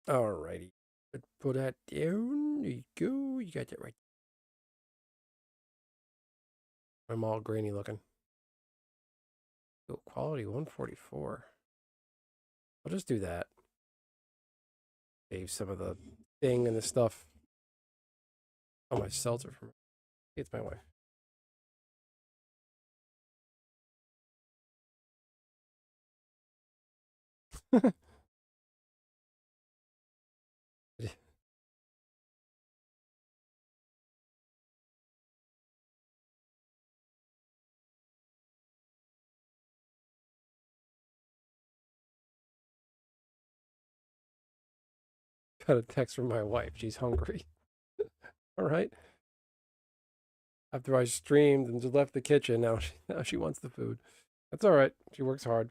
Alrighty. Put that down. There you go. You got that right. I'm all grainy looking. Oh, quality 144. I'll just do that. Save some of the thing and the stuff. Oh, my seltzer from it's my wife. Got a text from my wife. She's hungry. All right. After I streamed and just left the kitchen, now she wants the food. That's all right. She works hard.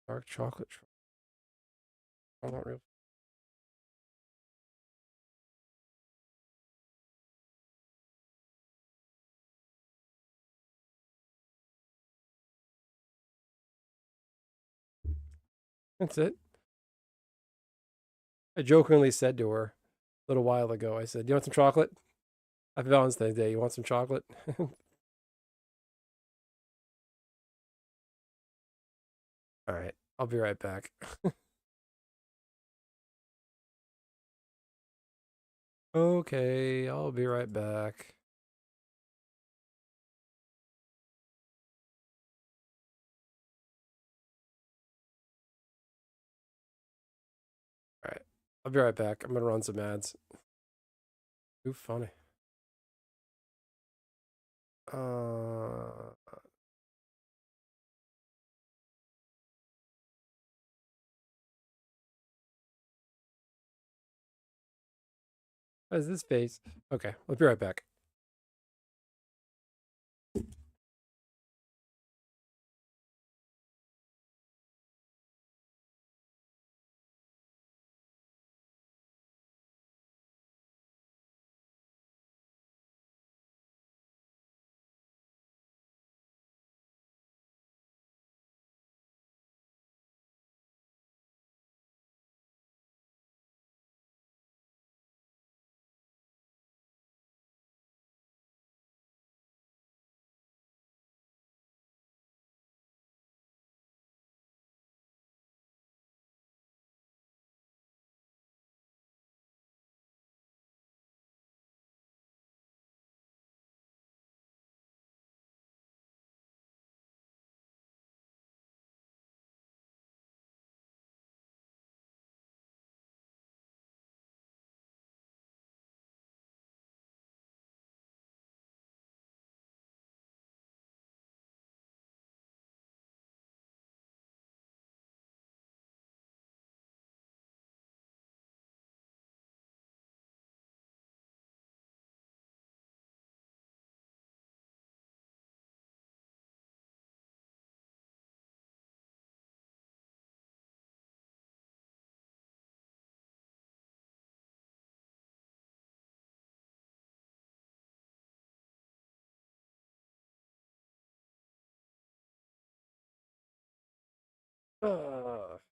Dark chocolate. I'm not real. That's it. I jokingly said to her a little while ago, I said, "You want some chocolate? Happy Valentine's Day. You want some chocolate?" All right. I'll be right back. Okay. I'll be right back. All right. I'll be right back. I'm going to run some ads. Too funny. Uh, what is this face? Okay. I'll be right back.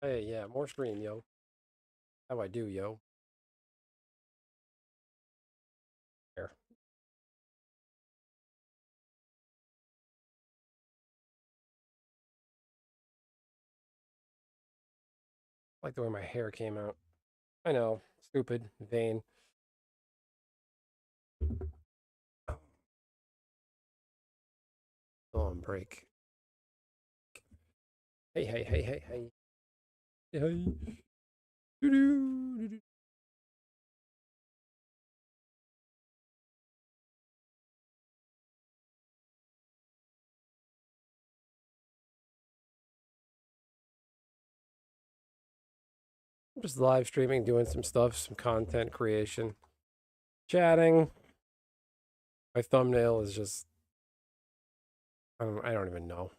Hey, yeah. More stream, yo. How I do, yo. Here. I like the way my hair came out. I know. Stupid. Vain. Oh, on break. Hey, hey, hey, hey, hey. Hey, hey. Doo-doo, doo-doo. I'm just live streaming, doing some stuff, some content creation, chatting. My thumbnail is just, I don't even know.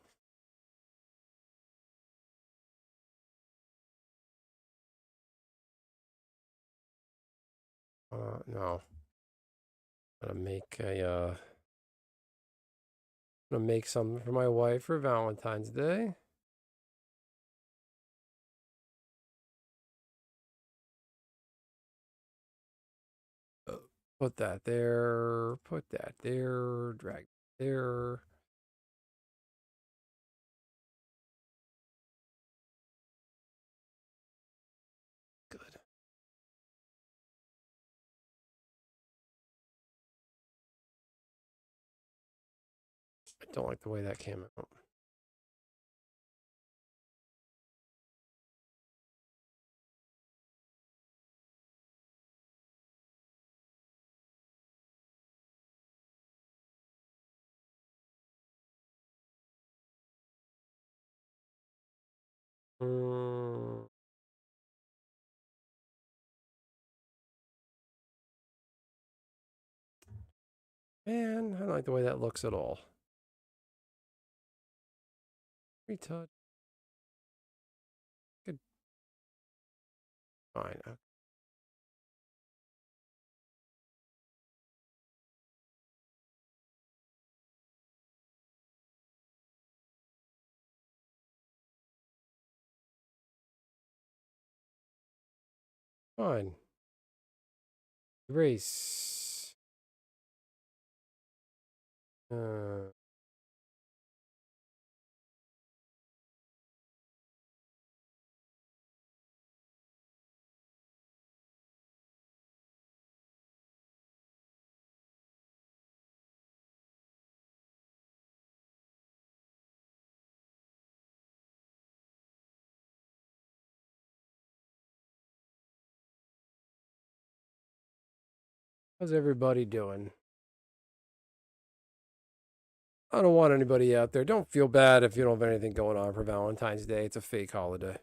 No. I'm gonna make a, gonna make something for my wife for Valentine's Day. Put that there, put that there, drag there. Good. I don't like the way that came out. Mm, man, I don't like the way that looks at all. Retouch. Good. Fine. Fine. Erase. How's everybody doing? I don't want anybody out there. Don't feel bad if you don't have anything going on for Valentine's Day. It's a fake holiday.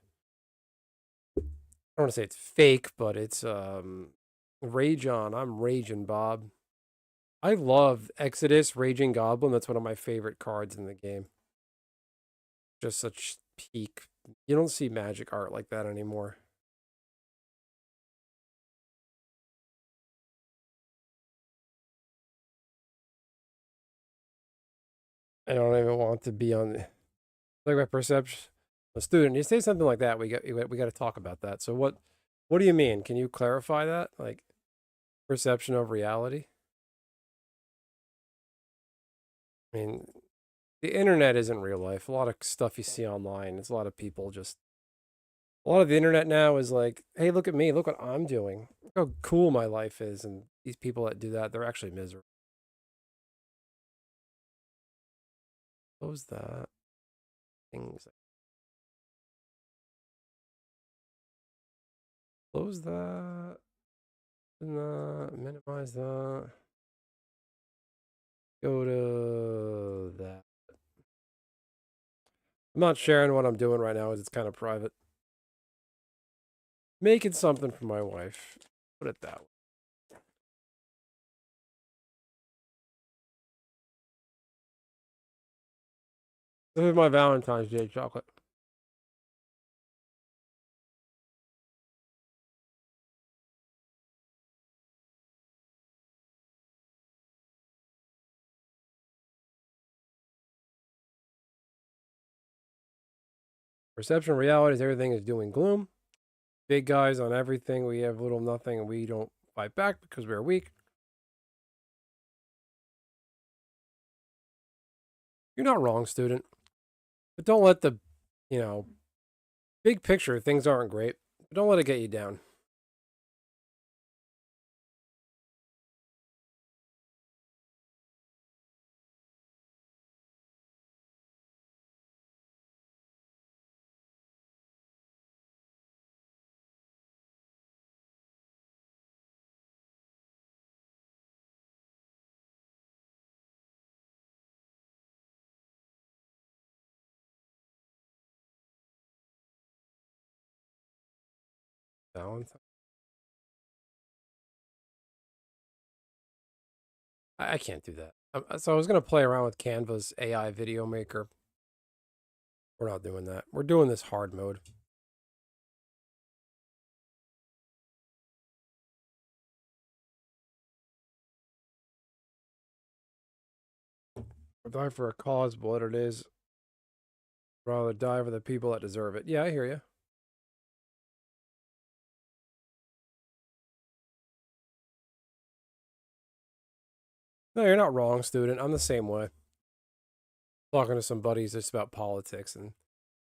I don't want to say it's fake, but it's Rage On. I'm raging, Bob. I love Exodus Raging Goblin. That's one of my favorite cards in the game. Just such peak. You don't see magic art like that anymore. I don't even want to be on like my perception. A student, you say something like that, we got to talk about that. So what do you mean? Can you clarify that? Like perception of reality? I mean, the internet isn't real life. A lot of stuff you see online, it's a lot of people just a lot of the internet now is like, hey, look at me, look what I'm doing. Look how cool my life is. And these people that do that, they're actually miserable. Close that. Things. Close that. Minimize that. Go to that. I'm not sharing what I'm doing right now, as it's kind of private. Making something for my wife. Put it that way. This is my Valentine's Day chocolate. Perception of reality is everything is doom and gloom. Big guys on everything. We have little nothing and we don't fight back because we're weak. You're not wrong, student. But don't let the, you know, big picture, things aren't great. But don't let it get you down. Valentine. I can't do that. So I was going to play around with Canva's AI video maker. We're not doing that. We're doing this hard mode. Or die for a cause, what it is. Rather die for the people that deserve it. Yeah, I hear you. No, you're not wrong, student. I'm the same way. Talking to some buddies just about politics, and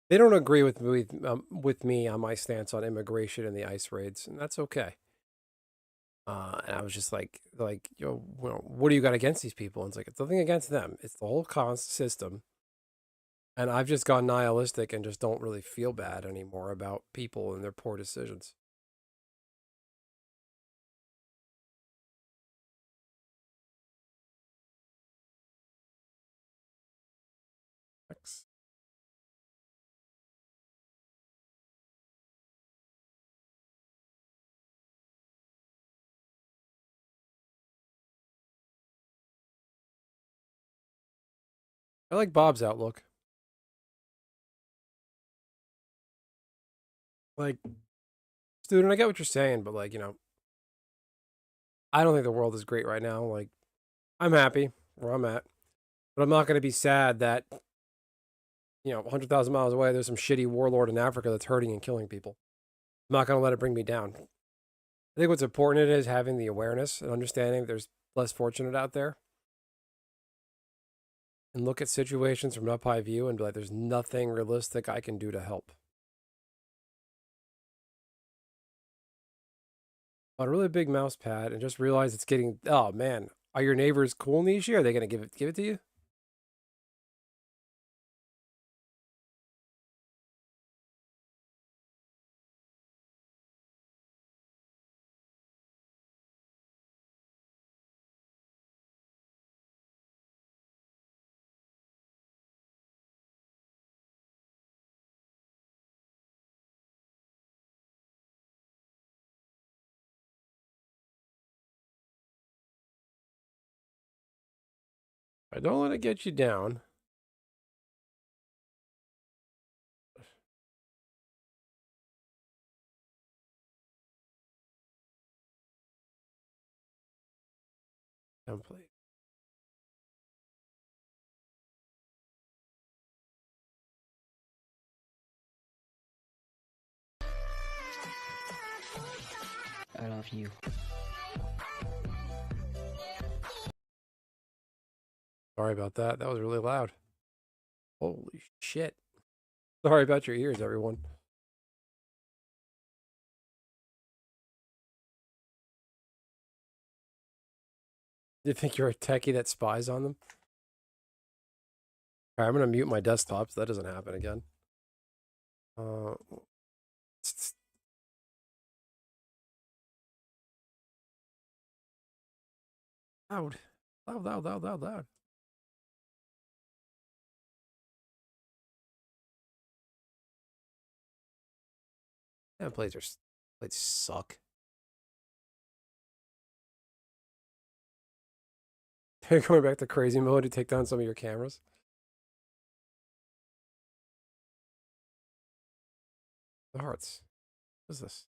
they don't agree with me on my stance on immigration and the ICE raids, and that's okay. And I was just like, yo, well, what do you got against these people? And it's like, it's nothing against them. It's the whole system. And I've just gone nihilistic and just don't really feel bad anymore about people and their poor decisions. Thanks. I like Bob's outlook. Like, student, I get what you're saying, but like, I don't think the world is great right now. Like, I'm happy where I'm at, but I'm not going to be sad that 100,000 miles away, there's some shitty warlord in Africa that's hurting and killing people. I'm not going to let it bring me down. I think what's important is having the awareness and understanding there's less fortunate out there, and look at situations from an up high view and be like, there's nothing realistic I can do to help. Bought a really big mouse pad and just realized it's getting. Oh man, are your neighbors cool, Nishi? Are they gonna give it to you? I don't let it get you down. Template. I love you. Sorry about that. That was really loud. Holy shit. Sorry about your ears, everyone. Do you think you're a techie that spies on them? All right, I'm gonna mute my desktop so that doesn't happen again. Uh, loud, loud, loud, loud, loud, loud. Yeah, plates suck. You're going back to crazy mode to take down some of your cameras. The hearts. What is this?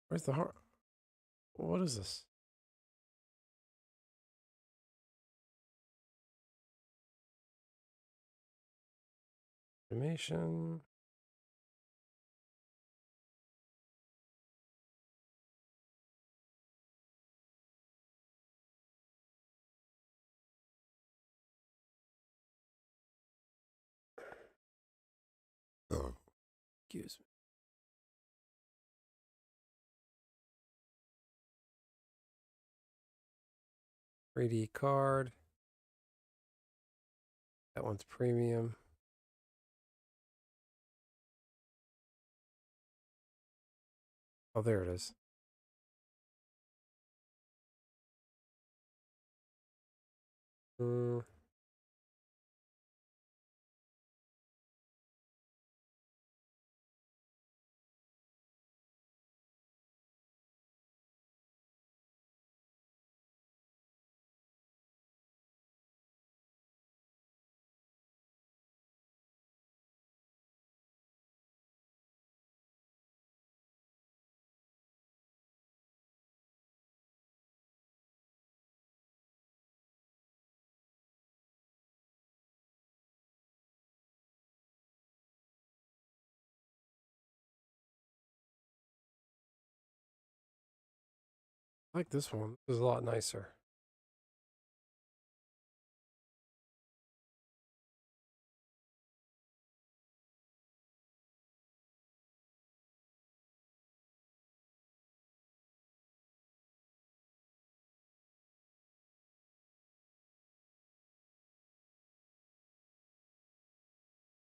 Where's the heart? What is this? Animation. Oh, excuse me. '3D card. That one's premium. Oh, there it is. Mm, I like this one. This is a lot nicer.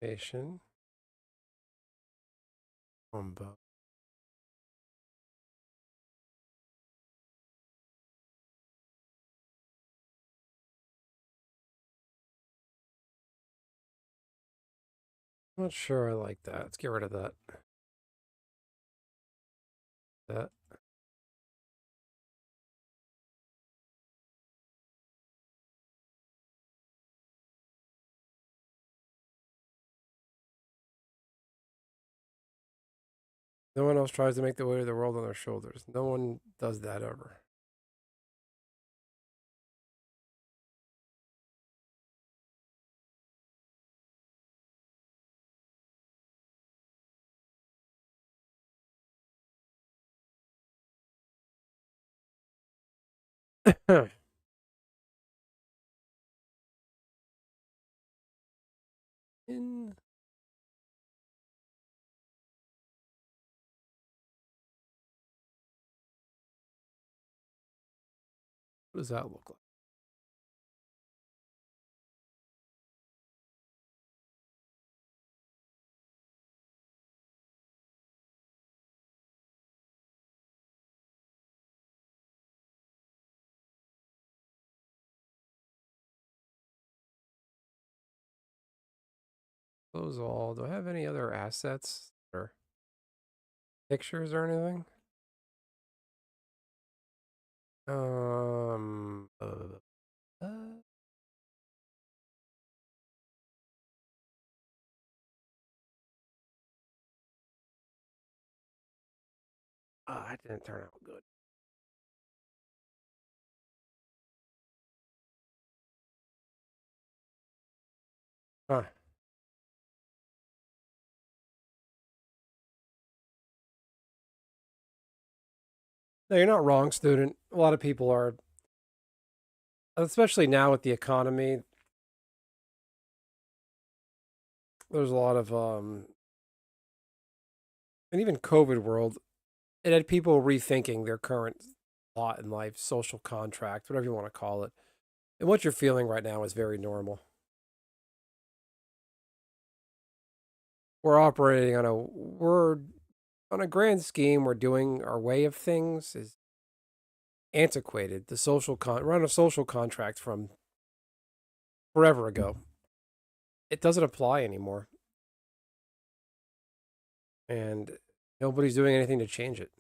Station. Combo. I'm not sure I like that. Let's get rid of that. That. No one else tries to make the weight of the world on their shoulders. No one does that ever. In what does that look like? Close all. Do I have any other assets or pictures or anything? Um. Uh, it didn't turn out good. Huh. No, you're not wrong, student. A lot of people are, especially now with the economy. There's a lot of and even COVID world. It had people rethinking their current lot in life, social contract, whatever you want to call it. And what you're feeling right now is very normal. We're operating on a grand scheme. We're doing our way of things is antiquated. We're on a social contract from forever ago. It doesn't apply anymore, and nobody's doing anything to change it.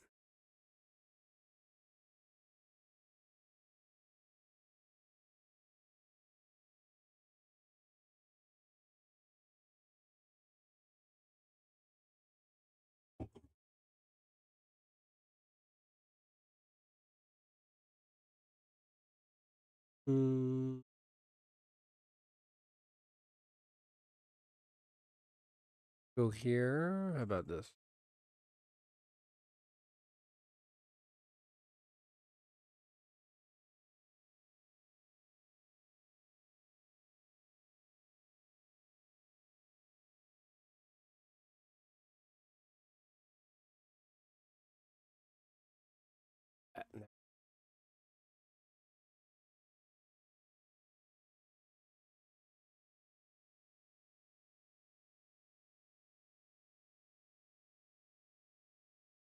Mm, go here. How about this?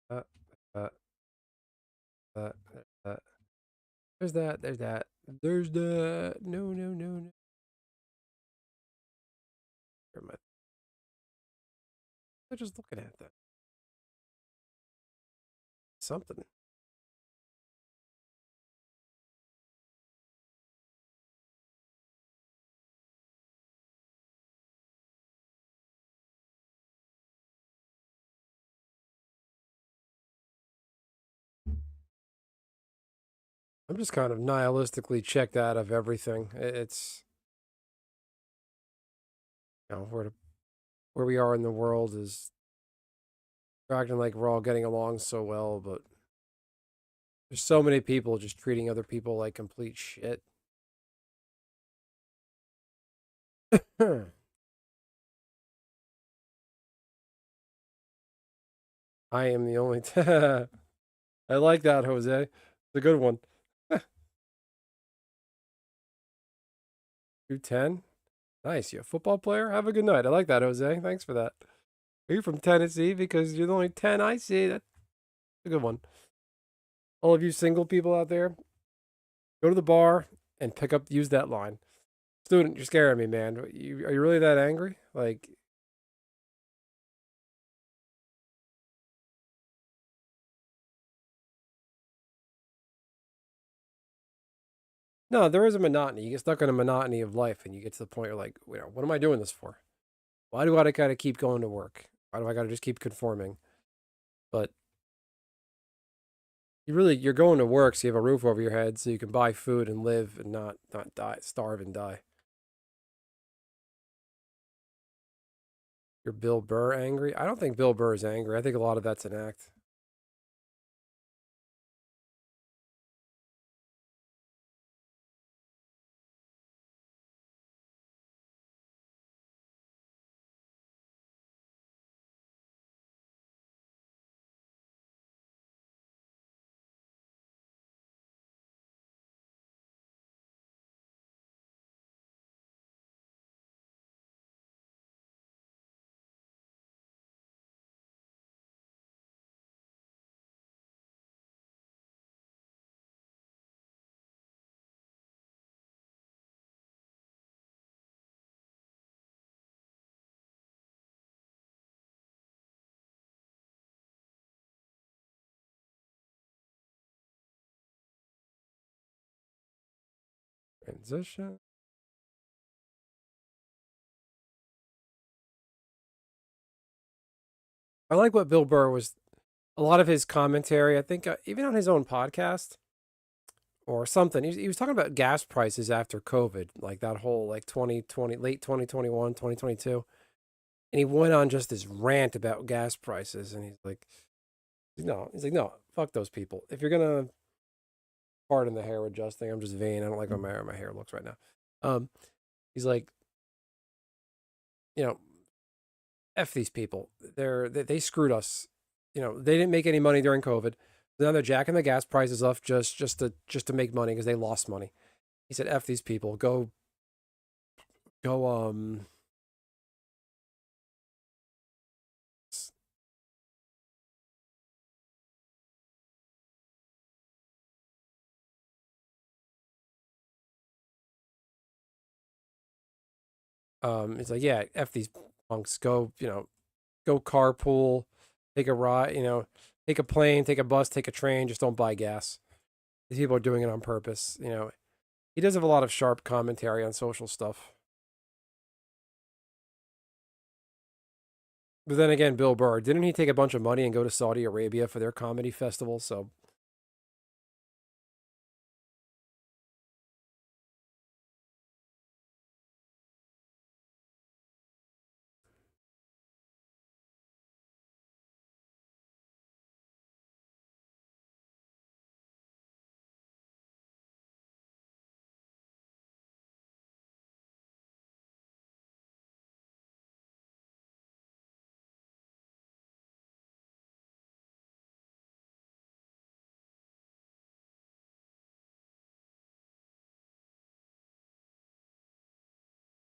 Uh, uh, uh, uh, there's that. There's that. There's that. No, no, no, no. Where am I? I'm just looking at that. Something. I'm just kind of nihilistically checked out of everything. It's where we are in the world is acting like we're all getting along so well, but There's so many people just treating other people like complete shit. I am the only. I like that, Jose. It's a good one. 210. Nice. You a football player? Have a good night. I like that, Jose. Thanks for that. Are you from Tennessee? Because you're the only 10 I see. That's a good one. All of you single people out there, go to the bar and use that line. Student, you're scaring me, man. Are you really that angry? Like, no, there is a monotony. You get stuck in a monotony of life and you get to the point where, like, what am I doing this for? Why do I gotta keep going to work? Why do I gotta just keep conforming? But you're going to work so you have a roof over your head so you can buy food and live and not die, starve and die. You're Bill Burr angry? I don't think Bill Burr is angry. I think a lot of that's an act. Transition. I like what Bill Burr was. A lot of his commentary. I think even on his own podcast or something, he was talking about gas prices after COVID, like that whole like 2020, late 2021, 2022, and he went on just this rant about gas prices, and he's like, no, fuck those people. If you're gonna pardon the hair adjusting, I'm just vain. I don't like how my hair looks right now. Um, he's like, you know, f these people. They screwed us. They didn't make any money during COVID. Now they're jacking the gas prices up just to make money because they lost money. He said, "F these people. Go. It's like, yeah, f these punks. Go. Go carpool, take a ride. Take a plane, take a bus, take a train. Just don't buy gas. These people are doing it on purpose. He does have a lot of sharp commentary on social stuff. But then again, Bill Burr, didn't he take a bunch of money and go to Saudi Arabia for their comedy festival? So,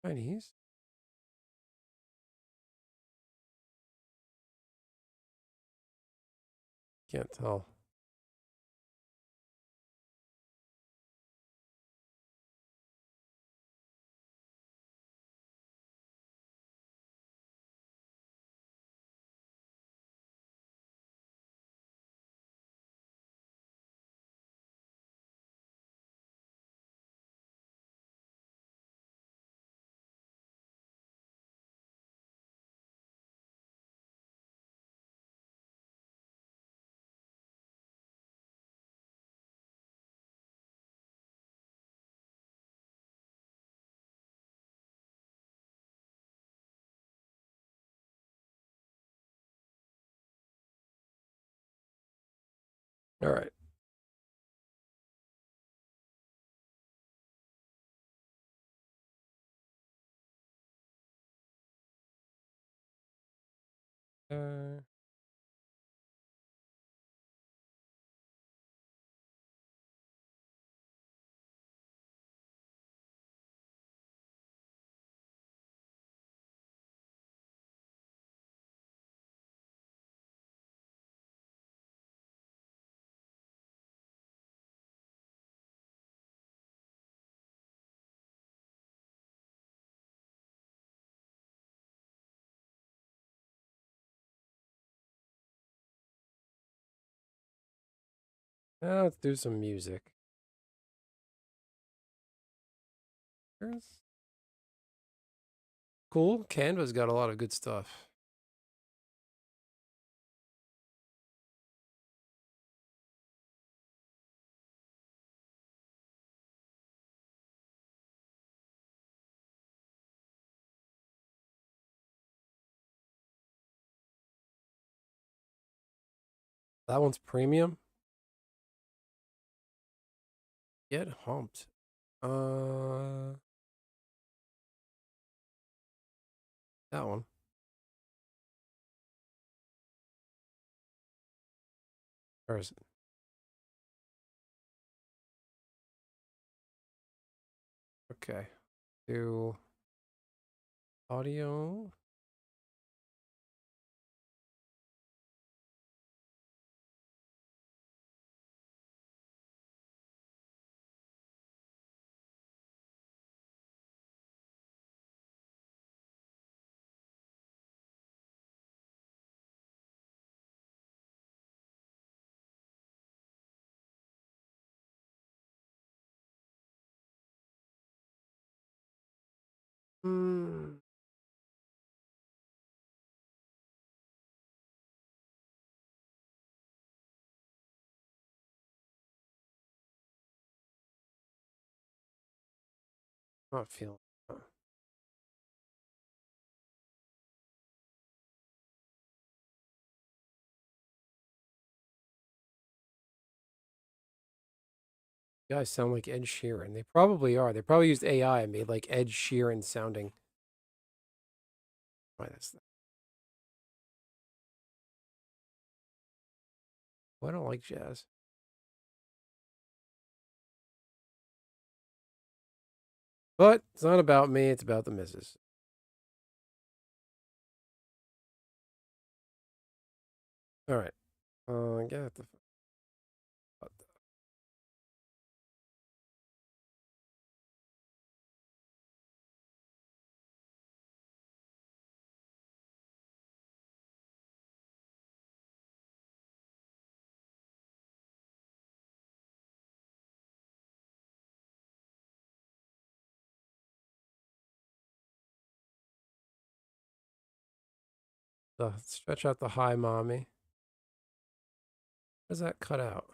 Chinese? Can't tell. All right. Uh, let's do some music. Here's- Cool. Canva's got a lot of good stuff. That one's premium. Get humped. That one. Where is it? Okay. Do audio. Hmm. Not feeling. You guys sound like Ed Sheeran. They probably are. They probably used AI and made like Ed Sheeran sounding. Why that's that. Well, I don't like jazz. But it's not about me, it's about the missus. Alright. Get the stretch out the high mommy. Does that cut out?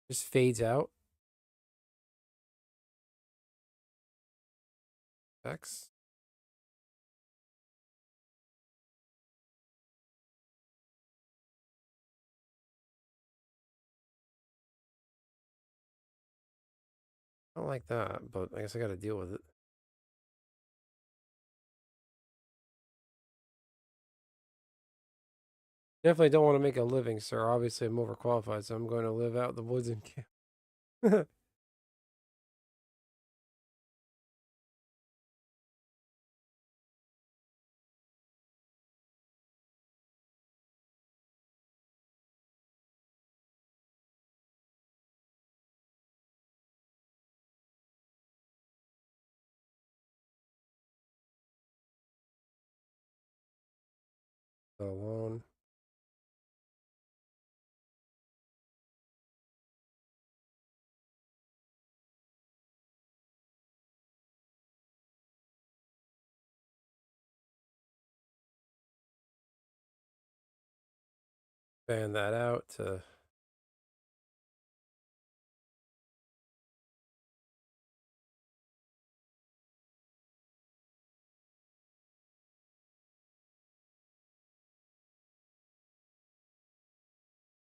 Just fades out. X. I don't like that, but I guess I gotta deal with it. Definitely don't want to make a living, sir. Obviously, I'm overqualified, so I'm going to live out in the woods and camp. Alone. Fan that out to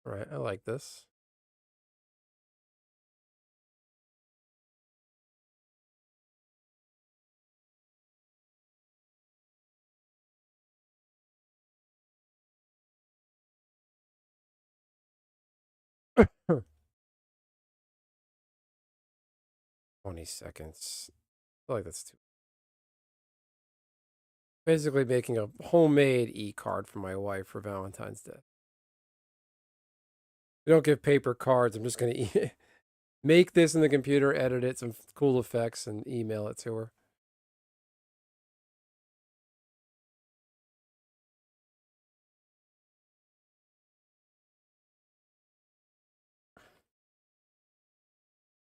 right. I like this. 20 seconds. I feel like that's too. Basically making a homemade e-card for my wife for Valentine's Day. We don't give paper cards. I'm just going to make this in the computer, edit it, some cool effects, and email it to her.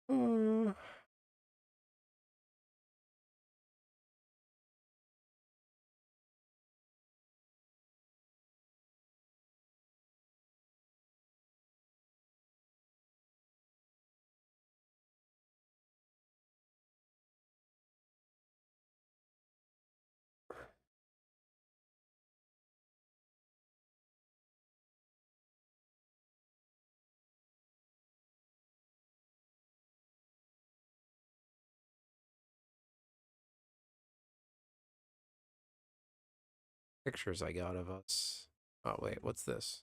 Uh, Pictures I got of us. Oh, wait, what's this?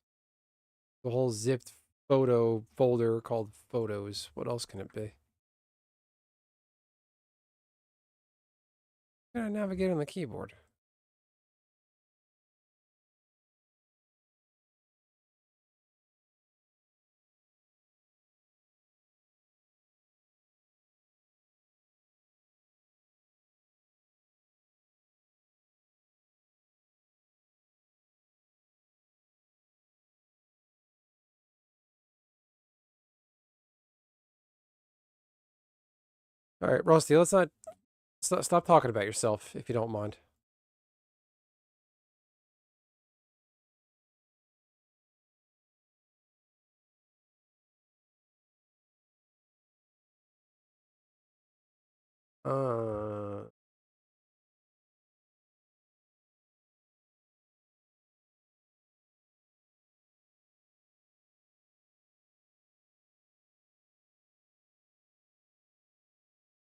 The whole zipped photo folder called photos. What else can it be? How can I navigate on the keyboard? All right, Rusty, let's not stop talking about yourself if you don't mind. Uh,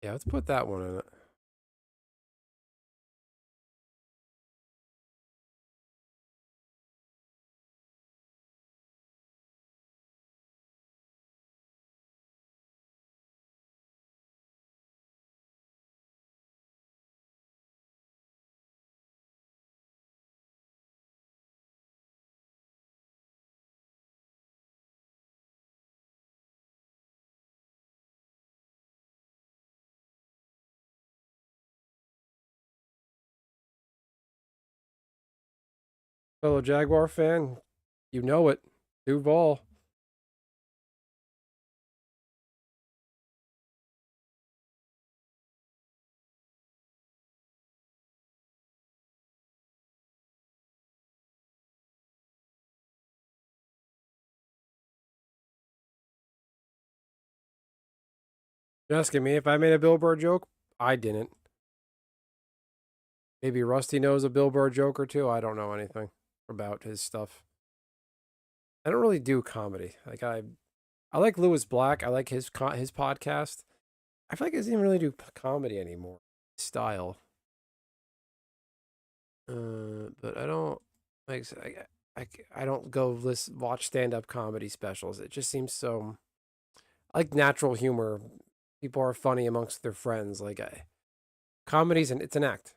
yeah, let's put that one in it. Fellow Jaguar fan, you know it. Duval. You're asking me if I made a Bill Burr joke? I didn't. Maybe Rusty knows a Bill Burr joke or two. I don't know anything about his stuff. I don't really do comedy. I like Lewis Black. I like his podcast. I feel like he doesn't even really do comedy anymore. Style. But I don't like I don't go watch stand up comedy specials. It just seems so. I like natural humor. People are funny amongst their friends. Comedy's and it's an act.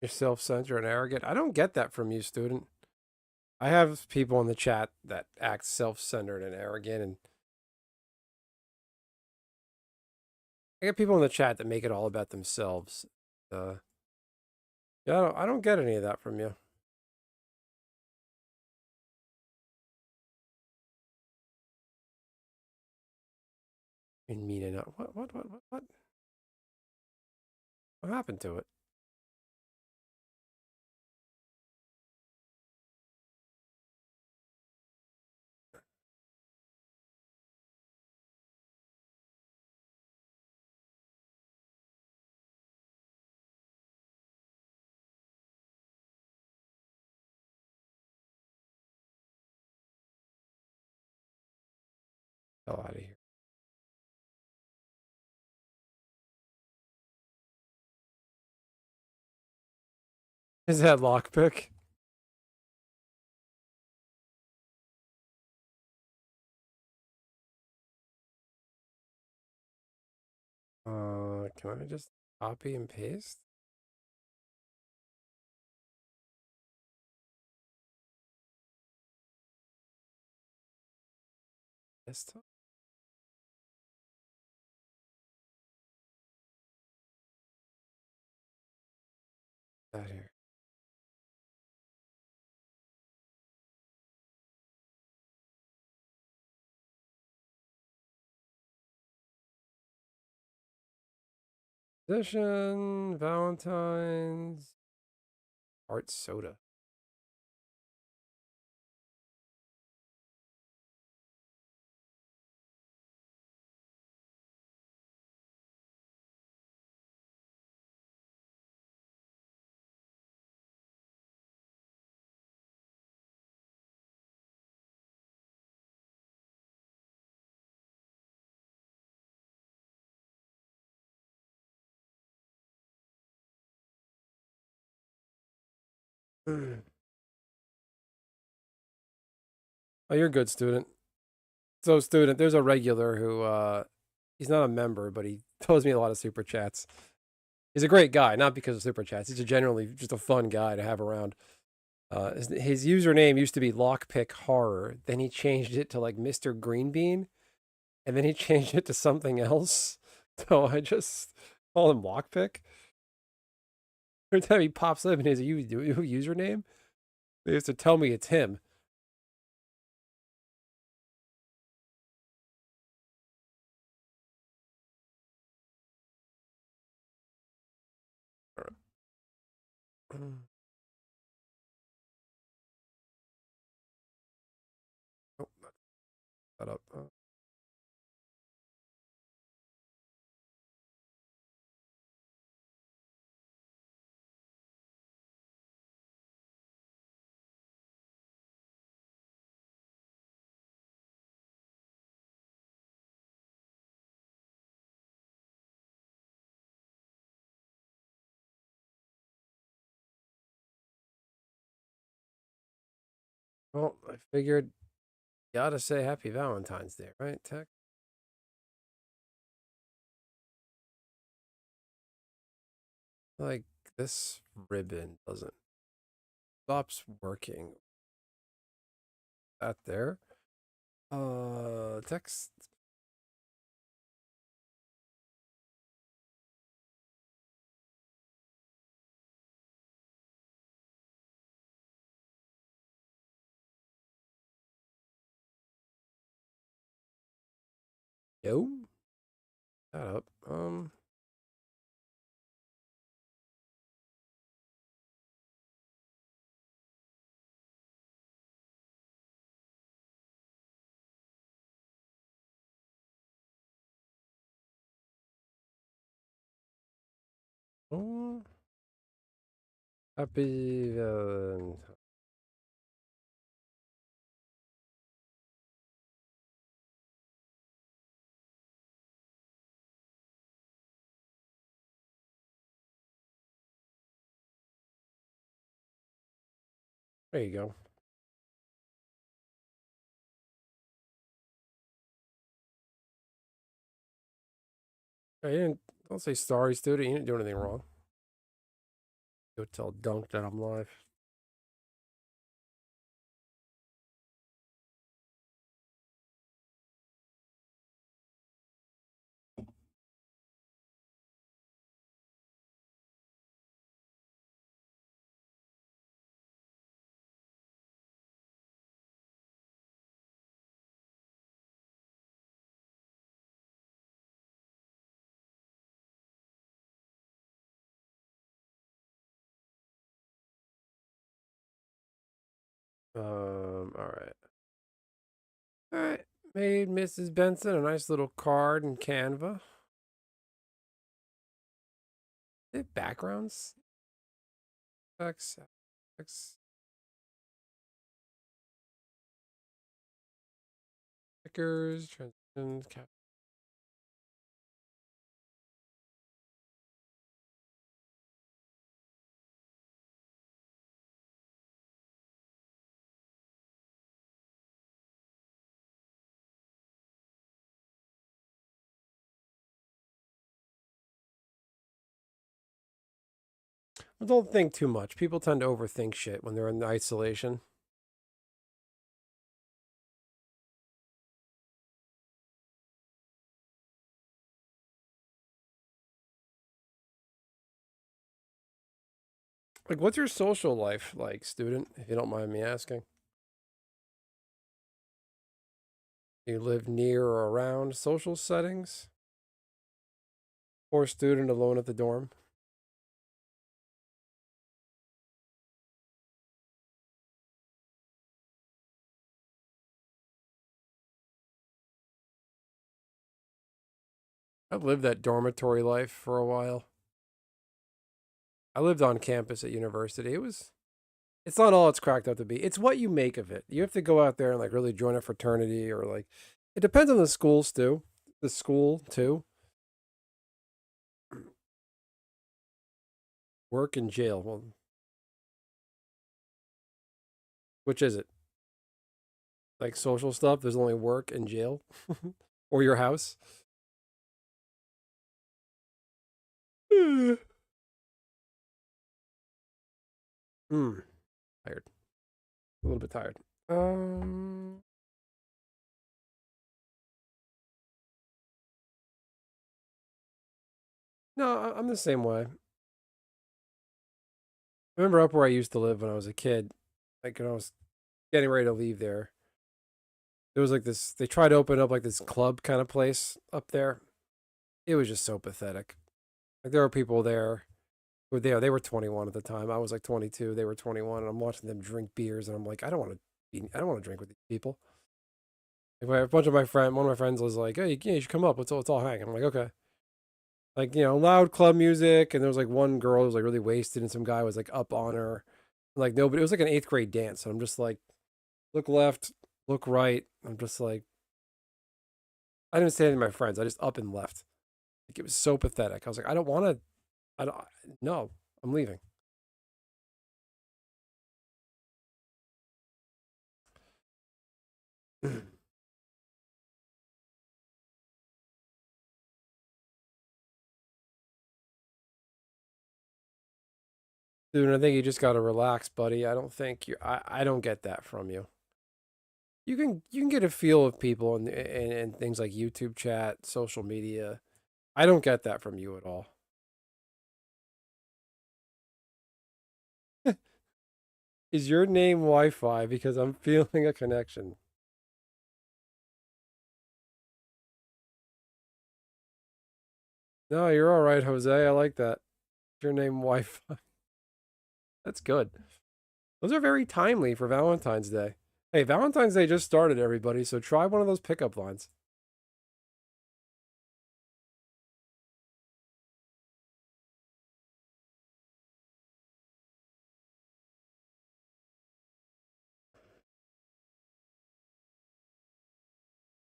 You're self-centered and arrogant. I don't get that from you, student. I have people in the chat that act self-centered and arrogant, and I get people in the chat that make it all about themselves. Uh, yeah, I don't get any of that from you. In mean enough. What? What happened to it? Hell out of here. Is that lockpick? Can I just copy and paste? Desktop? That here. Position, Valentine's, art soda. Oh, you're a good student. So, student, there's a regular who, he's not a member, but he throws me a lot of super chats. He's a great guy, not because of super chats. He's a generally just a fun guy to have around. His username used to be Lockpick Horror. Then he changed it to like Mr. Greenbean, and then he changed it to something else. So I just call him Lockpick. Every time he pops up in his username, they used to tell me it's him. Oh, that up. Well, I figured you gotta say Happy Valentine's Day, right, Tech? Like this ribbon doesn't stops working. That there. Text. Yo. That up. Oh, happy Valentine. There you go. Hey, don't say sorry, student. You didn't do anything wrong. Go tell Dunk that I'm live. All right. All right. Made Mrs. Benson a nice little card in Canva. They have backgrounds. X. X. Stickers. Transitions. Cap. Well, don't think too much. People tend to overthink shit when they're in isolation. Like, what's your social life like, student, if you don't mind me asking? You live near or around social settings? Or student alone at the dorm? I lived that dormitory life for a while. I lived on campus at university. It's not all it's cracked up to be. It's what you make of it. You have to go out there and like really join a fraternity or like it depends on the schools too. The school too. Work and jail. Well, which is it? Like social stuff, there's only work and jail or your house. Hmm, tired. A little bit tired. Um no, I'm the same way. I remember up where I used to live when I was a kid, like when I was getting ready to leave there. There was like this. They tried to open up like this club kind of place up there. It was just so pathetic. Like there were people there who were there. They were 21 at the time. I was like 22. They were 21, and I'm watching them drink beers, and I'm like, I don't want to be. I don't want to drink with these people. Like, a bunch of one of my friends was like, "Hey, yeah, you should come up. Let's all hang." I'm like, okay. Like loud club music, and there was like one girl who was like really wasted, and some guy was like up on her. Like nobody. It was like an eighth grade dance, and I'm just like, look left, look right. I'm just like, I didn't say anything to my friends. I just up and left. Like it was so pathetic. I was like, I don't want to. I don't. No, I'm leaving. Dude, I think you just got to relax, buddy. I don't think you. I don't get that from you. You can get a feel of people and things like YouTube chat, social media. I don't get that from you at all. Is your name Wi-Fi? Because I'm feeling a connection. No, you're all right, Jose. I like that. Your name Wi-Fi. That's good. Those are very timely for Valentine's Day. Hey, Valentine's Day just started, everybody, so try one of those pickup lines.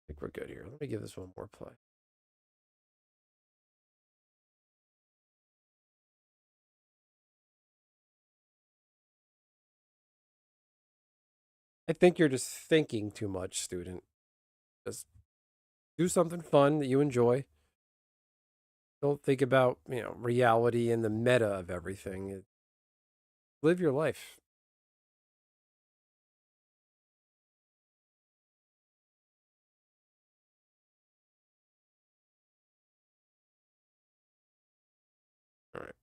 I think we're good here. Let me give this one more play. I think you're just thinking too much, student. Just do something fun that you enjoy. Don't think about, reality and the meta of everything. Live your life. All right.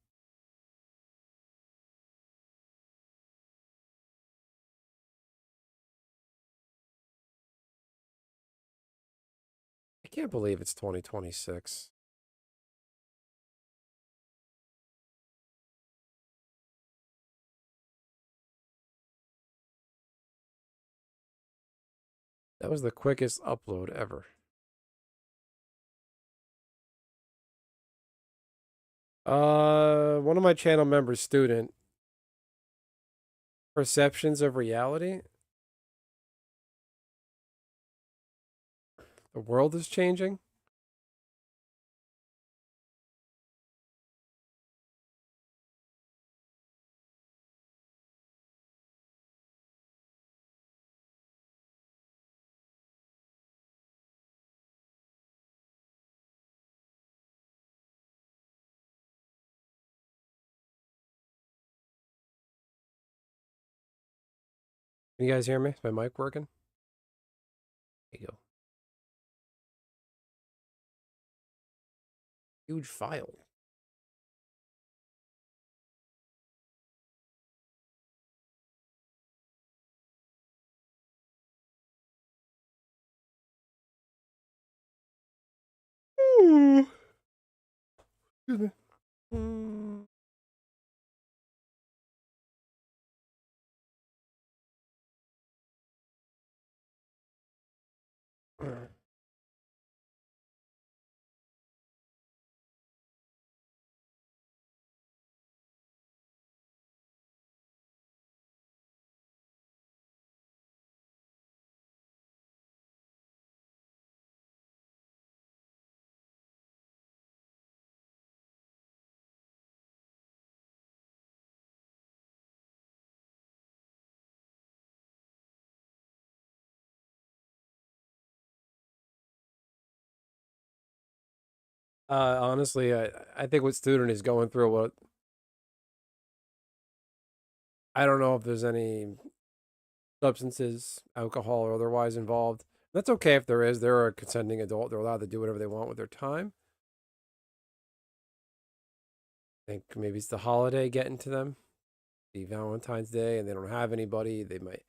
I can't believe it's 2026. That was the quickest upload ever. One of my channel members, student, perceptions of reality. The world is changing. Can you guys hear me? Is my mic working? There you go. Huge file. Excuse me. Honestly, I think what student is going through, what I don't know if there's any substances, alcohol or otherwise involved. That's okay if there is. They're a consenting adult. They're allowed to do whatever they want with their time. I think maybe it's the holiday getting to them, the Valentine's Day, and they don't have anybody. They might. It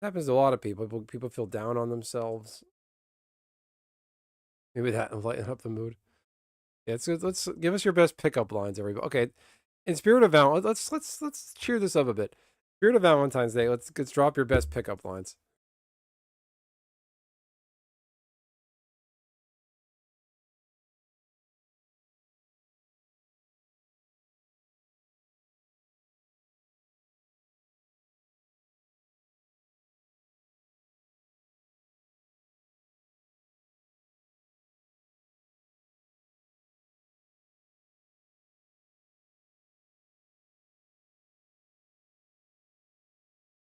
happens to a lot of people. People feel down on themselves. Maybe that will lighten up the mood. Yeah, let's give us your best pickup lines, everybody. Okay, in spirit of let's cheer this up a bit. Spirit of Valentine's Day. Let's drop your best pickup lines.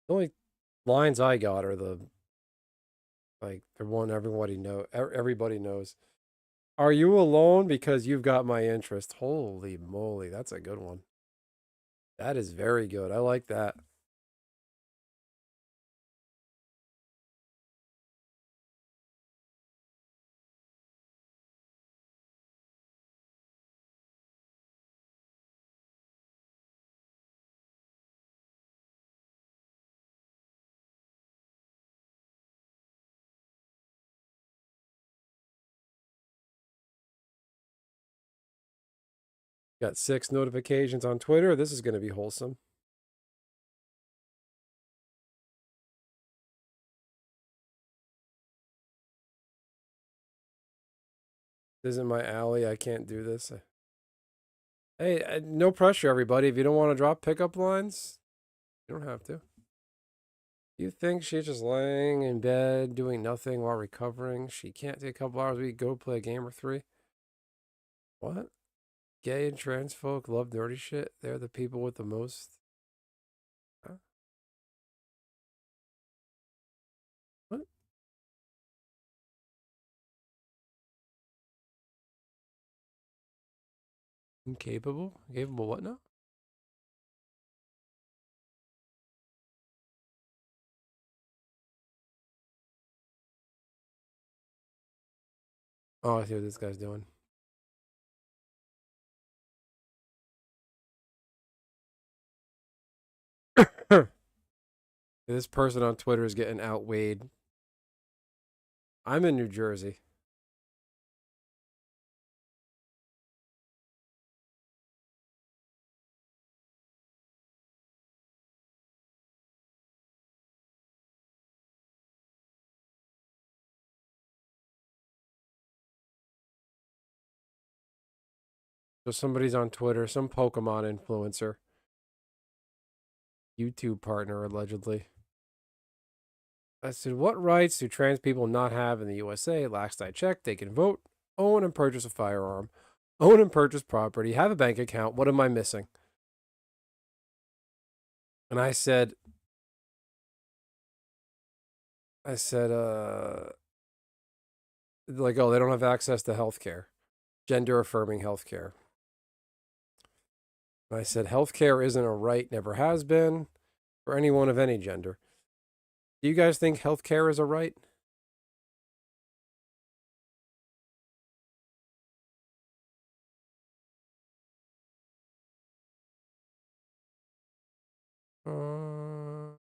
The only lines I got are the one everybody knows. Are you alone because you've got my interest? Holy moly, that's a good one. That is very good. I like that. Got 6 notifications on Twitter. This is going to be wholesome. This isn't my alley. I can't do this. Hey, no pressure, everybody. If you don't want to drop pickup lines, you don't have to. You think she's just laying in bed doing nothing while recovering? She can't take a couple hours a week, go play a game or 3? What? Gay and trans folk love dirty shit. They're the people with the most. Huh? What? Incapable? Capable what now? Oh, I see what this guy's doing. This person on Twitter is getting outweighed. I'm in New Jersey. So somebody's on Twitter, some Pokemon influencer, YouTube partner allegedly. I said, what rights do trans people not have in the USA? Last I checked, they can vote, own and purchase a firearm, own and purchase property, have a bank account. What am I missing? And I said, like, oh, they don't have access to healthcare, gender affirming healthcare. And I said, healthcare isn't a right, never has been, for anyone of any gender. Do you guys think healthcare is a right? Uh,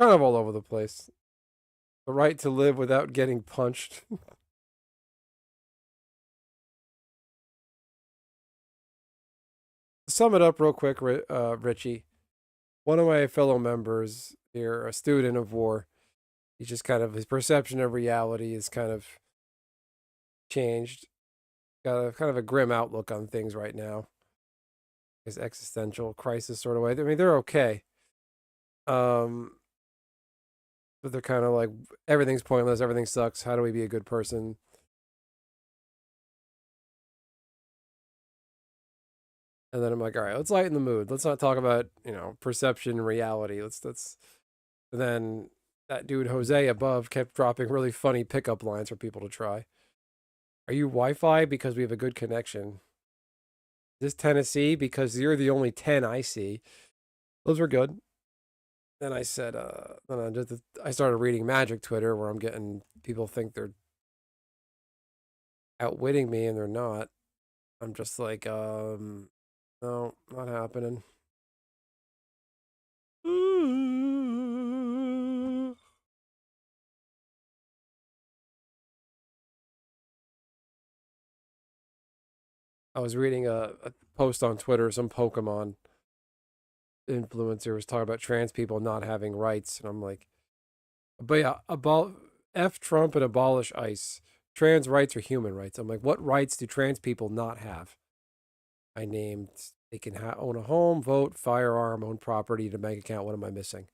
kind of all over the place. The right to live without getting punched. Sum it up real quick, Richie. One of my fellow members here, a student of war, he's just kind of, his perception of reality is kind of changed. Got a kind of a grim outlook on things right now. His existential crisis sort of way. I mean, they're okay. But they're kind of like, everything's pointless, everything sucks. How do we be a good person? And then I'm like, all right, let's lighten the mood. Let's not talk about, perception and reality. Let's and then that dude Jose above kept dropping really funny pickup lines for people to try. Are you Wi-Fi? Because we have a good connection. Is this Tennessee? Because you're the only 10 I see. Those were good. Then I said, I started reading Magic Twitter where I'm getting people think they're outwitting me and they're not. I'm just like, no, not happening. I was reading a post on Twitter, some Pokemon influencer was talking about trans people not having rights, and I'm like, but yeah, F Trump and abolish ICE. Trans rights are human rights. I'm like, what rights do trans people not have? I named they can own a home, vote, firearm, own property, to bank account. What am I missing?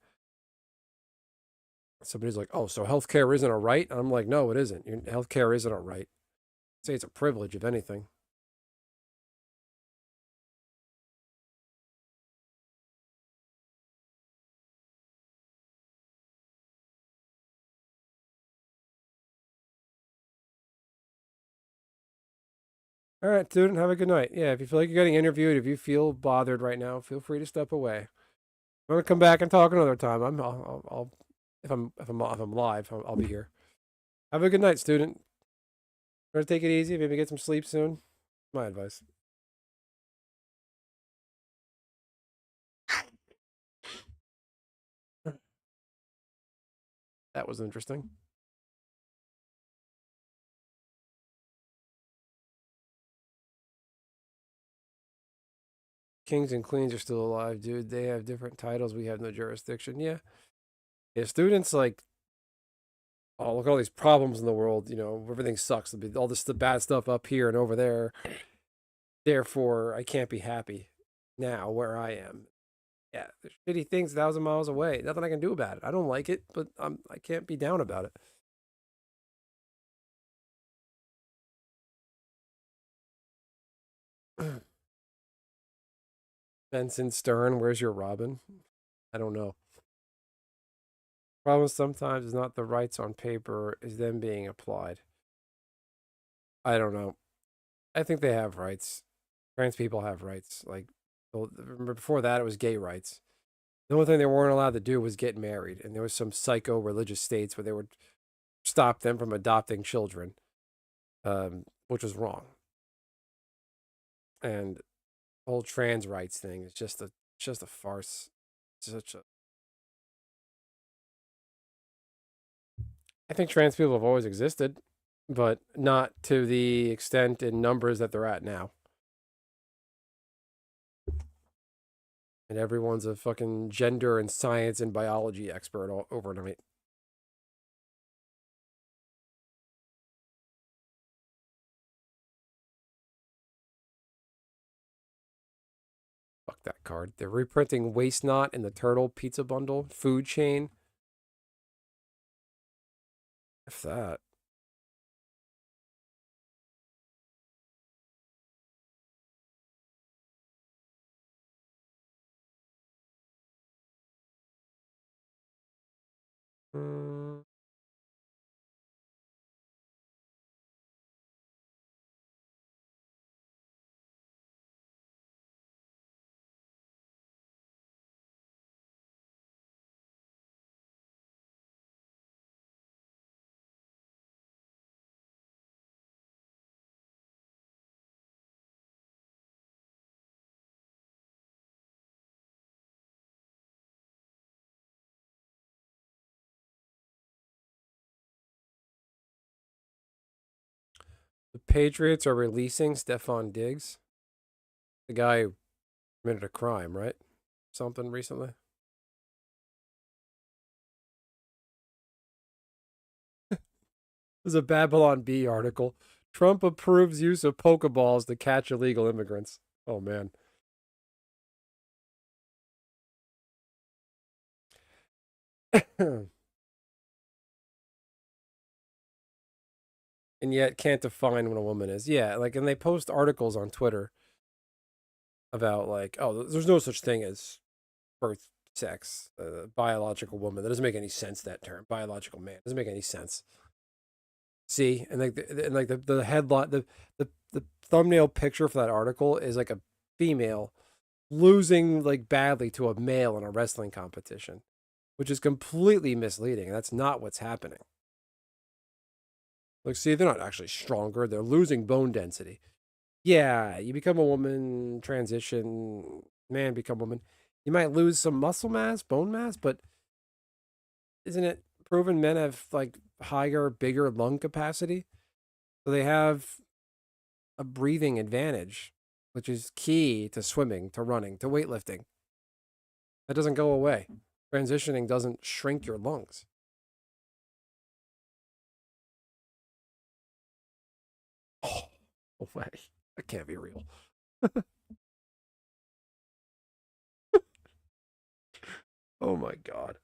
Somebody's like, oh, so healthcare isn't a right? And I'm like, no, it isn't. Healthcare isn't a right. I'd say it's a privilege, if anything. All right, student, have a good night. Yeah, if you feel like you're getting interviewed, if you feel bothered right now, feel free to step away. I'm gonna come back and talk another time. I'll if I'm live, I'll be here. Have a good night, student. Try to take it easy. Maybe get some sleep soon. My advice. That was interesting. Kings and queens are still alive, dude. They have different titles. We have no jurisdiction. Yeah. Yeah, students like, oh, look at all these problems in the world. Everything sucks. All the bad stuff up here and over there. Therefore, I can't be happy now where I am. Yeah, there's shitty things 1,000 miles away. Nothing I can do about it. I don't like it, but I can't be down about it. Benson Stern, where's your Robin? I don't know. Problem sometimes is not the rights on paper, is them being applied. I don't know. I think they have rights. Trans people have rights. Like, remember before that, it was gay rights. The only thing they weren't allowed to do was get married, and there was some psycho religious states where they would stop them from adopting children, which was wrong. And the whole trans rights thing is just a farce. Such a. I think trans people have always existed, but not to the extent and numbers that they're at now. And everyone's a fucking gender and science and biology expert overnight. Fuck that card. They're reprinting Waste Not in the Turtle Pizza Bundle, Food Chain. If that. Mm, the Patriots are releasing Stephon Diggs. The guy who committed a crime, right? Something recently. There's a Babylon Bee article. Trump approves use of Pokeballs to catch illegal immigrants. Oh, man. And yet can't define what a woman is. Yeah, like, and they post articles on Twitter about, like, oh, there's no such thing as birth sex, biological woman. That doesn't make any sense, that term. Biological man. Doesn't make any sense. See, and like the headline, the thumbnail picture for that article is like a female losing like badly to a male in a wrestling competition, which is completely misleading. That's not what's happening. Like, see, they're not actually stronger. They're losing bone density. Yeah, you become a woman, transition, man, become woman. You might lose some muscle mass, bone mass, but isn't it proven men have like higher, bigger lung capacity? So they have a breathing advantage, which is key to swimming, to running, to weightlifting. That doesn't go away. Transitioning doesn't shrink your lungs. Oh, no way. That can't be real. Oh my God.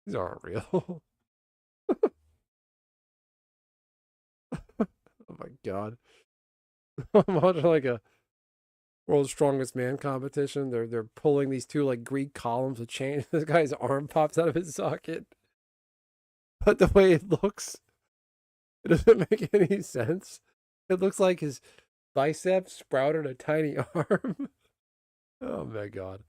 These aren't real. Oh my God. I'm watching like a world's strongest man competition. They're pulling these two like Greek columns of chain. This guy's arm pops out of his socket. But the way it looks, it doesn't make any sense. It looks like his bicep sprouted a tiny arm. Oh my God.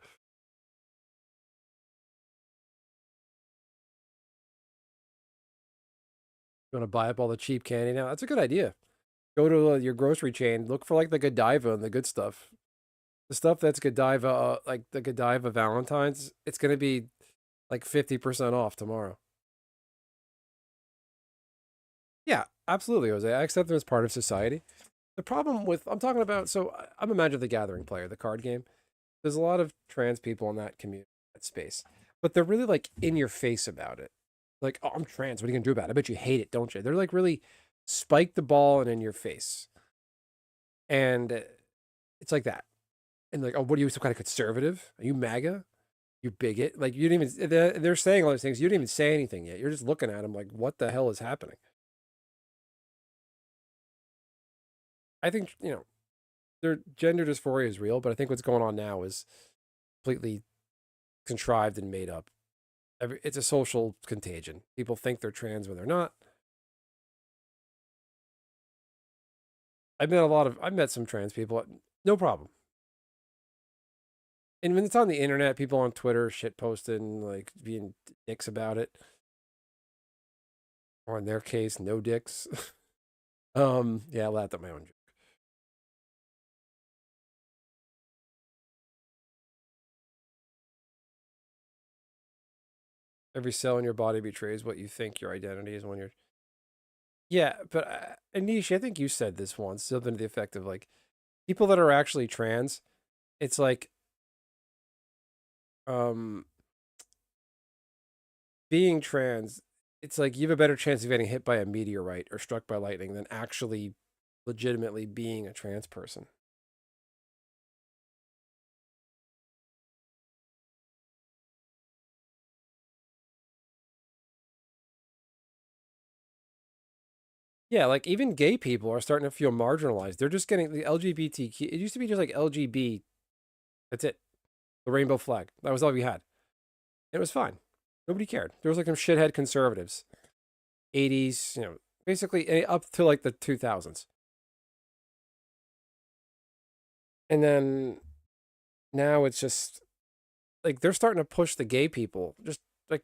You want to buy up all the cheap candy now? That's a good idea. Go to your grocery chain, look for like the Godiva and the good stuff. The stuff that's Godiva, like the Godiva Valentine's, it's going to be like 50% off tomorrow. Yeah, absolutely, Jose. I accept them as part of society. The problem with, I'm talking about, so I'm a Magic the Gathering player, the card game. There's a lot of trans people in that community, that space, but they're really like in your face about it. Like, oh, I'm trans. What are you gonna do about it? I bet you hate it, don't you? They're like really spike the ball and in your face, and it's like that. And like, oh, what are you, some kind of conservative? Are you MAGA? You bigot? Like, you didn't even. They're saying all these things. You didn't even say anything yet. You're just looking at them like, what the hell is happening? I think their gender dysphoria is real, but I think what's going on now is completely contrived and made up. It's a social contagion. People think they're trans when they're not. I've met some trans people, no problem. And when it's on the internet, people on Twitter shit posting, like being dicks about it. Or in their case, no dicks. Yeah, I laughed at my own joke. Every cell in your body betrays what you think your identity is when you're Yeah, but Anish, I think you said this once, something to the effect of like people that are actually trans. It's like um being trans. It's like you have a better chance of getting hit by a meteorite or struck by lightning than actually legitimately being a trans person. Yeah, like even gay people are starting to feel marginalized. They're just getting the LGBTQ. It used to be just like LGB. That's it. The rainbow flag. That was all we had. It was fine. Nobody cared. There was like some shithead conservatives. 80s, basically up to like the 2000s. And then now it's just like they're starting to push the gay people, just like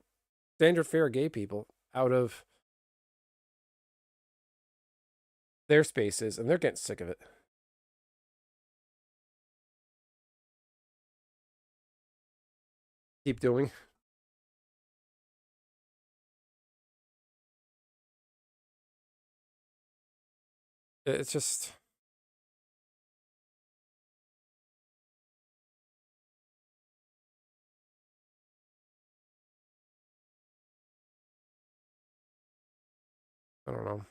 standard fare gay people out of their spaces and they're getting sick of it. Keep doing. It's just I don't know.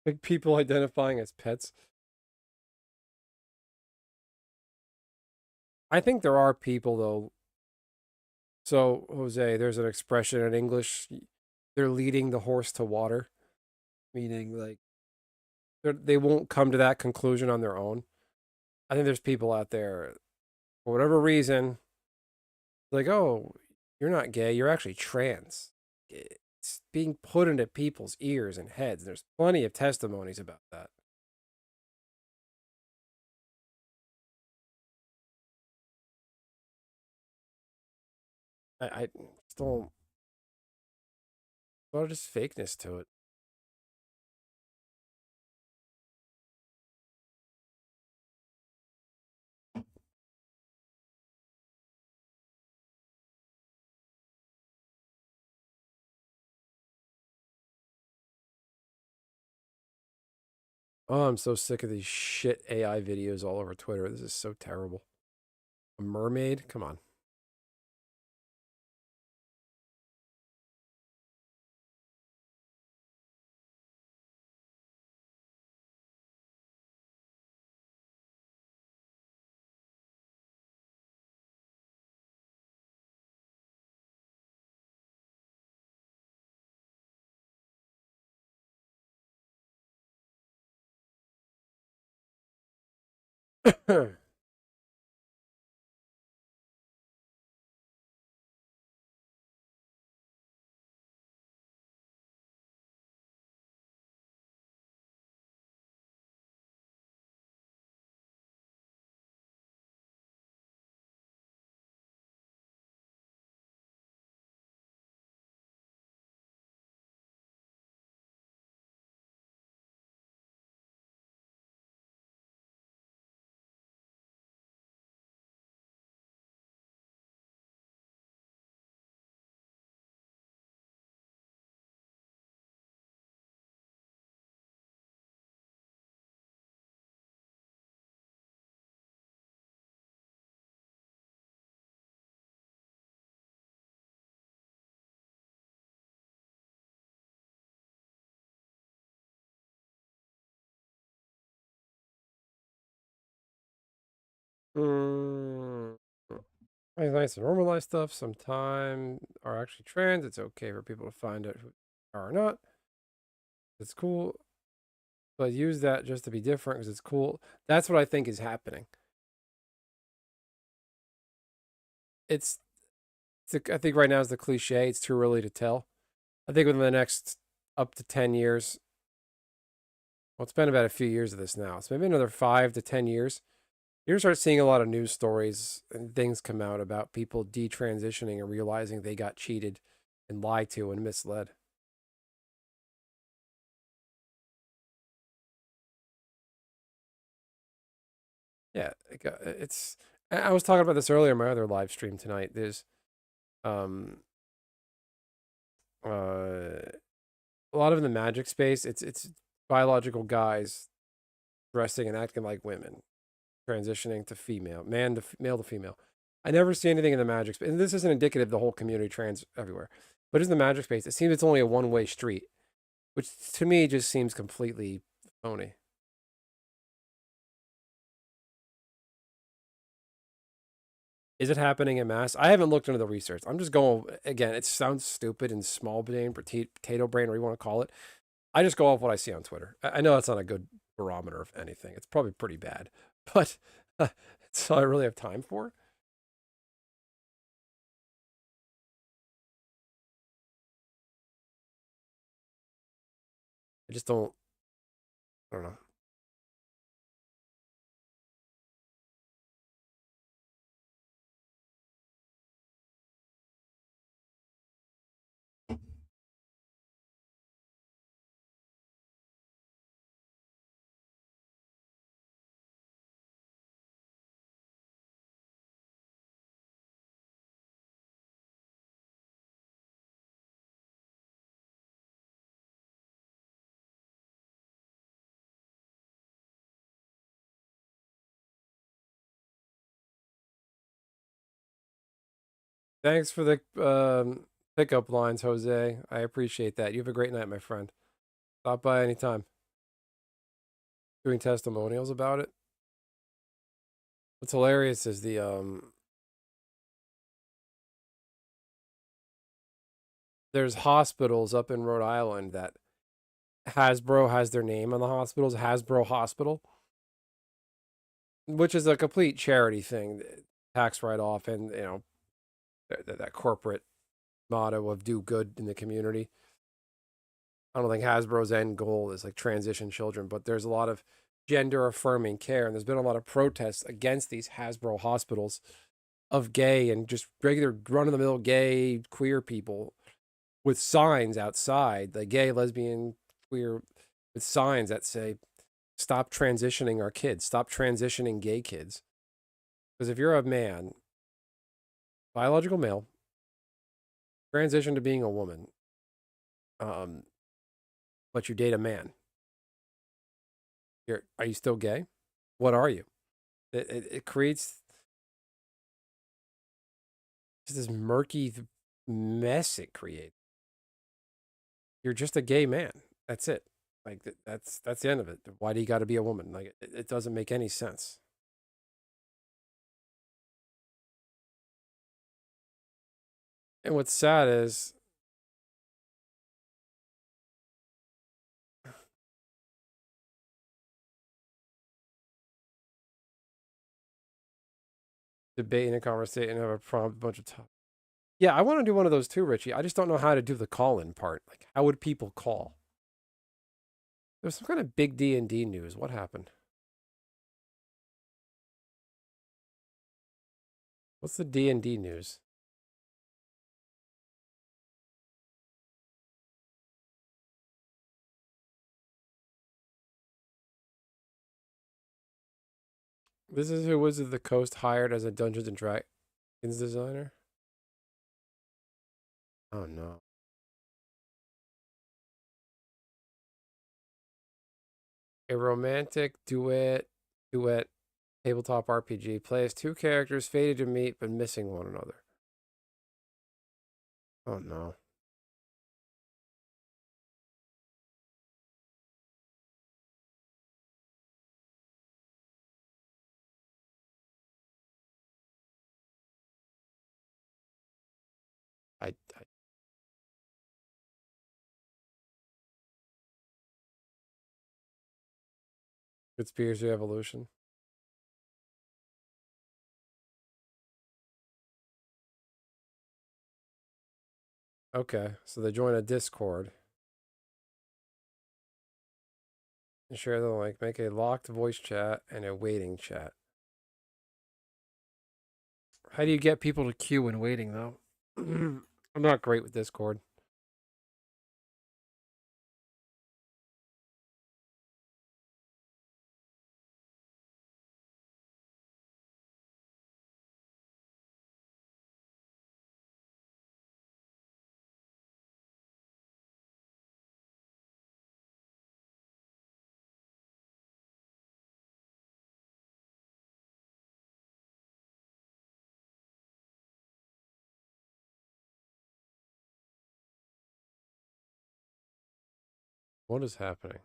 Like people identifying as pets. I think there are people though. So, Jose, there's an expression in English, they're leading the horse to water, meaning like they won't come to that conclusion on their own. I think there's people out there for whatever reason, like, oh, you're not gay, you're actually trans. It's being put into people's ears and heads. There's plenty of testimonies about that. I just don't, a lot of just fakeness to it. Oh, I'm so sick of these shit AI videos all over Twitter. This is so terrible. A mermaid? Come on. Mm, it's nice to normalize stuff. Sometime are actually trans. It's okay for people to find out who they are or not. It's cool, but use that just to be different because it's cool. That's what I think is happening. It's, I think right now is the cliche. It's too early to tell. I think within the next up to 10 years, Well, it's been about a few years of this now. It's maybe another 5 to 10 years. You're gonna start seeing a lot of news stories and things come out about people detransitioning and realizing they got cheated and lied to and misled. Yeah, it's. I was talking about this earlier in my other live stream tonight. There's um a lot of in the magic space. It's biological guys dressing and acting like women, transitioning to female, male to female. I never see anything in the magic space, and this isn't indicative of the whole community trans everywhere, but in the magic space, it seems it's only a one-way street, which to me just seems completely phony. Is it happening in mass? I haven't looked into the research. I'm just going again. It sounds stupid and small brain, potato brain, or you want to call it. I just go off what I see on Twitter. I know that's not a good barometer of anything. It's probably pretty bad, but it's all I really have time for. I just don't. I don't know. Thanks for the pickup lines, Jose. I appreciate that. You have a great night, my friend. Stop by anytime. Doing testimonials about it. What's hilarious is there's hospitals up in Rhode Island that Hasbro has their name on the hospitals, Hasbro Hospital, which is a complete charity thing, tax write off, and that corporate motto of do good in the community. I don't think Hasbro's end goal is like transition children, but there's a lot of gender affirming care, and there's been a lot of protests against these Hasbro hospitals of gay and just regular run of the mill gay queer people with signs outside, the gay, lesbian, queer, with signs that say, "Stop transitioning our kids. Stop transitioning gay kids." Because if you're a man, biological male, transition to being a woman, um, but you date a man, are you still gay? What are you? It creates just this murky mess. It creates. You're just a gay man. That's it. Like that's the end of it. Why do you got to be a woman? Like it doesn't make any sense. And what's sad is debating a conversation and have a prompt, a bunch of topics. Yeah, I want to do one of those too, Richie. I just don't know how to do the call-in part. Like, how would people call? There's some kind of big D&D news. What happened? What's the D&D news? This is who Wizards of the Coast hired as a Dungeons and Dragons designer. Oh no. A romantic duet tabletop RPG. Play as two characters fated to meet but missing one another. Oh no. I Conspiracy Evolution. Okay, so they join a Discord. Share the link. Make a locked voice chat and a waiting chat. How do you get people to queue when waiting, though? I'm not great with Discord. What is happening?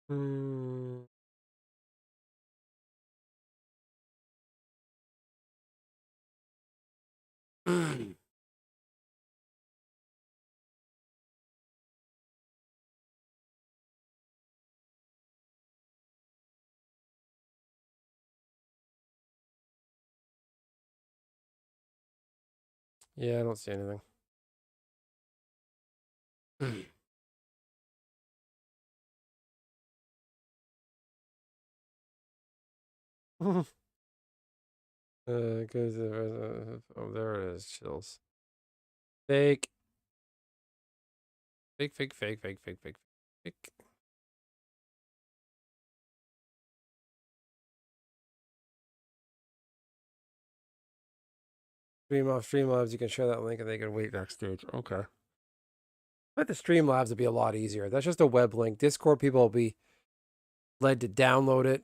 Hmm. Yeah, I don't see anything. Oh, there it is. Chills. Fake. Fake, fake, fake, fake, fake, fake, fake. Stream off Streamlabs. You can share that link and they can wait backstage. Okay. But the Streamlabs would be a lot easier. That's just a web link. Discord people will be led to download it.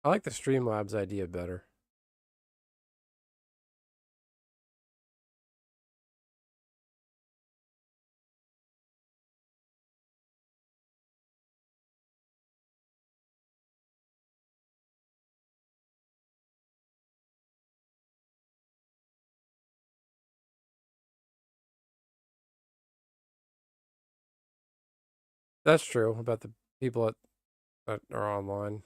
I like the Streamlabs idea better. That's true about the people that are online.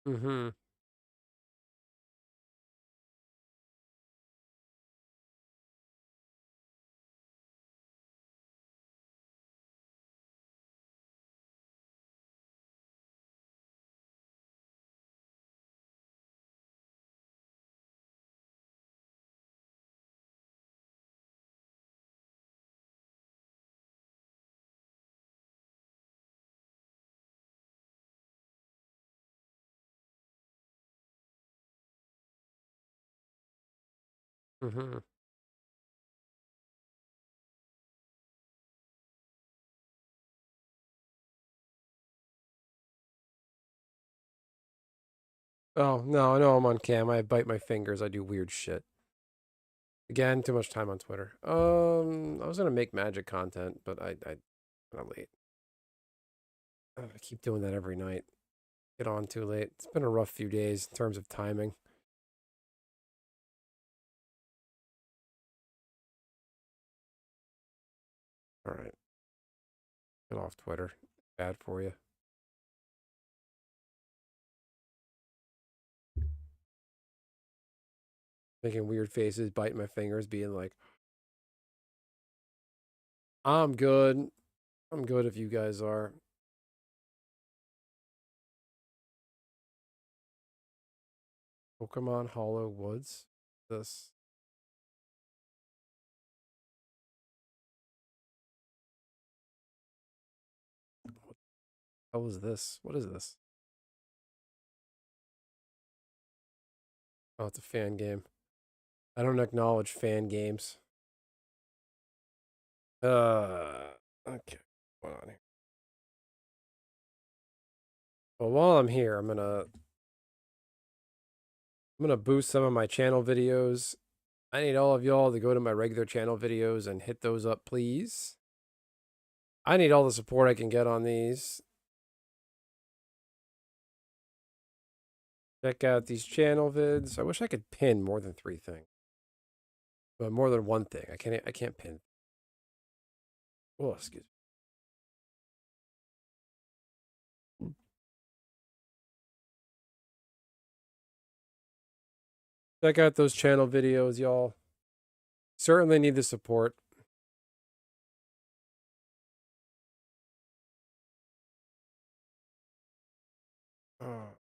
Mm-hmm. Mm-hmm. Oh, no, I know I'm on cam. I bite my fingers. I do weird shit. Again, too much time on Twitter. I was gonna make magic content, but I'm late. I keep doing that every night. Get on too late. It's been a rough few days in terms of timing. All right. Get off Twitter. Bad for you. Making weird faces, biting my fingers, being like, I'm good. I'm good if you guys are. Pokemon Hollow Woods. This. What the hell is this? What is this? Oh, it's a fan game. I don't acknowledge fan games. Okay. Hold on here. Well, while I'm here, I'm gonna boost some of my channel videos. I need all of y'all to go to my regular channel videos and hit those up, please. I need all the support I can get on these. Check out these channel vids. I wish I could pin more than 3 things. But more than one thing. I can't pin. Oh, excuse me. Check out those channel videos, y'all. Certainly need the support. Oh.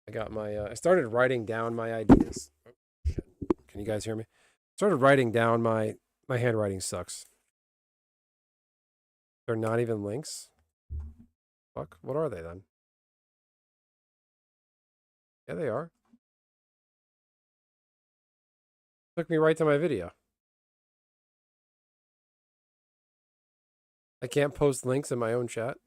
I got my I started writing down my ideas. Oh, shit. Can you guys hear me? Started writing down my handwriting sucks. They're not even links. Fuck. What are they then? Yeah, they are. Took me right to my video. I can't post links in my own chat.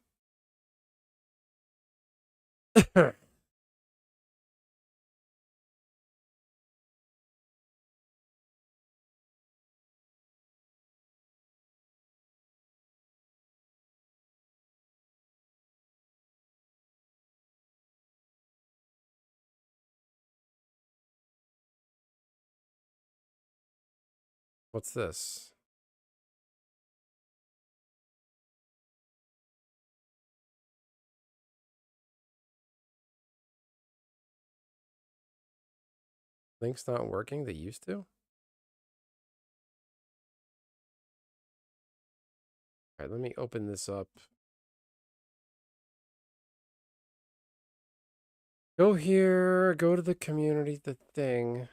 What's this? Links not working? They used to? Alright, let me open this up. Go here, go to the community, the thing.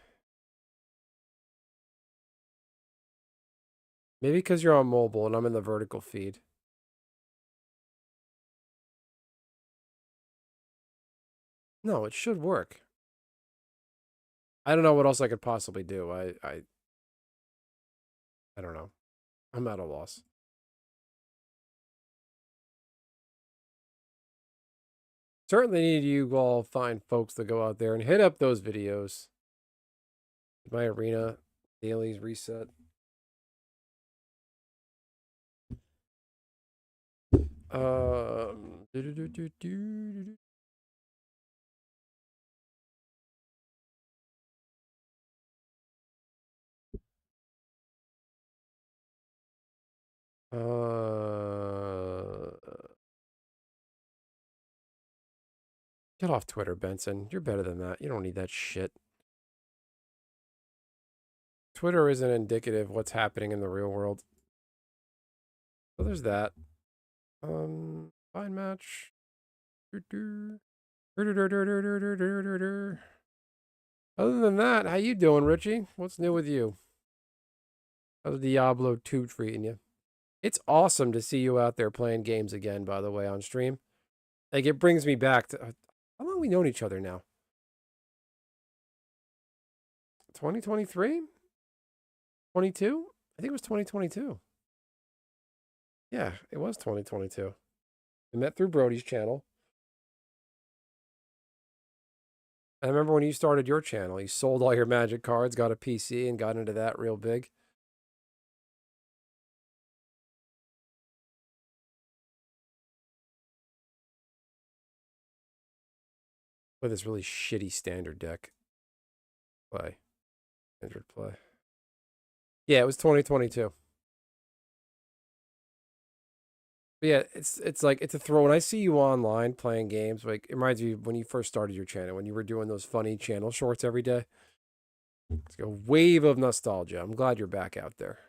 Maybe because you're on mobile and I'm in the vertical feed. No, it should work. I don't know what else I could possibly do. I don't know. I'm at a loss. Certainly need you all fine folks to go out there and hit up those videos. My arena dailies reset. Um, get off Twitter, Benson. You're better than that. You don't need that shit. Twitter isn't indicative of what's happening in the real world. So there's that. Fine match. Other than that, how you doing, Richie? What's new with you? How's Diablo 2 treating you? It's awesome to see you out there playing games again, by the way, on stream. Like, it brings me back to... how long have we known each other now? 2023? 22? I think it was 2022. Yeah, it was 2022. We met through Brody's channel. I remember when you started your channel, you sold all your Magic cards, got a PC, and got into that real big. With this really shitty standard deck. Play. Standard play. Yeah, it was 2022. But yeah, it's like it's a throw. When I see you online playing games, like it reminds me of when you first started your channel, when you were doing those funny channel shorts every day. It's like a wave of nostalgia. I'm glad you're back out there.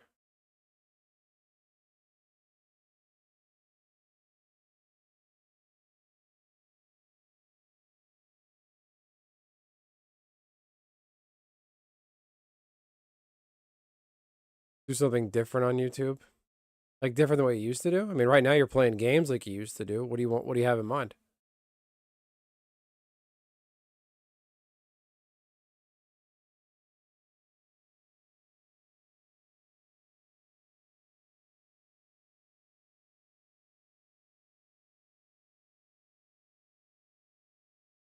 Do something different on YouTube? Like different than what you used to do? I mean, right now you're playing games like you used to do. What do you want? What do you have in mind?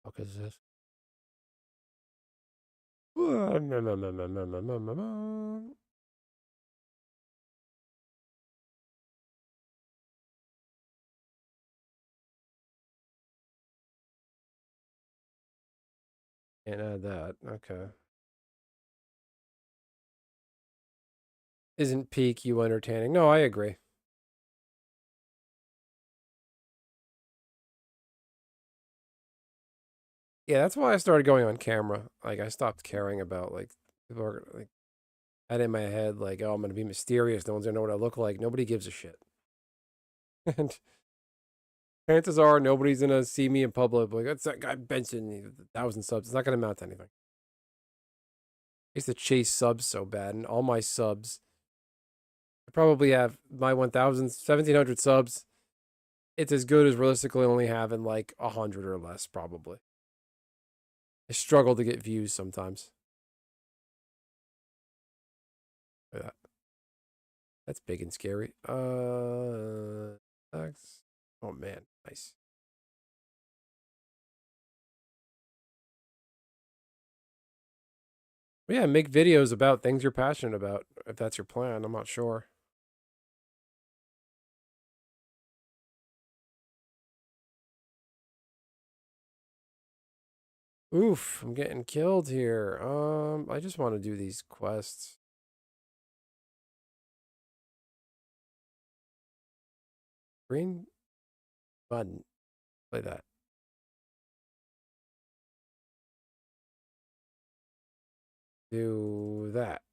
What is this? Can't add that. Okay. Isn't peak you entertaining? No, I agree. Yeah, that's why I started going on camera. Like I stopped caring about like people are like had in my head like, oh, I'm gonna be mysterious. No one's gonna know what I look like. Nobody gives a shit. And chances are nobody's gonna see me in public. Like that's that guy Benson, 1,000 subs. It's not gonna amount to anything. I used to chase subs so bad, and all my subs, I probably have my 1,000, 1,700 subs. It's as good as realistically only having like 100 or less, probably. I struggle to get views sometimes. Look at that. That's big and scary. Oh man, nice. But yeah, make videos about things you're passionate about. If that's your plan, I'm not sure. Oof, I'm getting killed here. I just want to do these quests. Green button. Play that. Do that.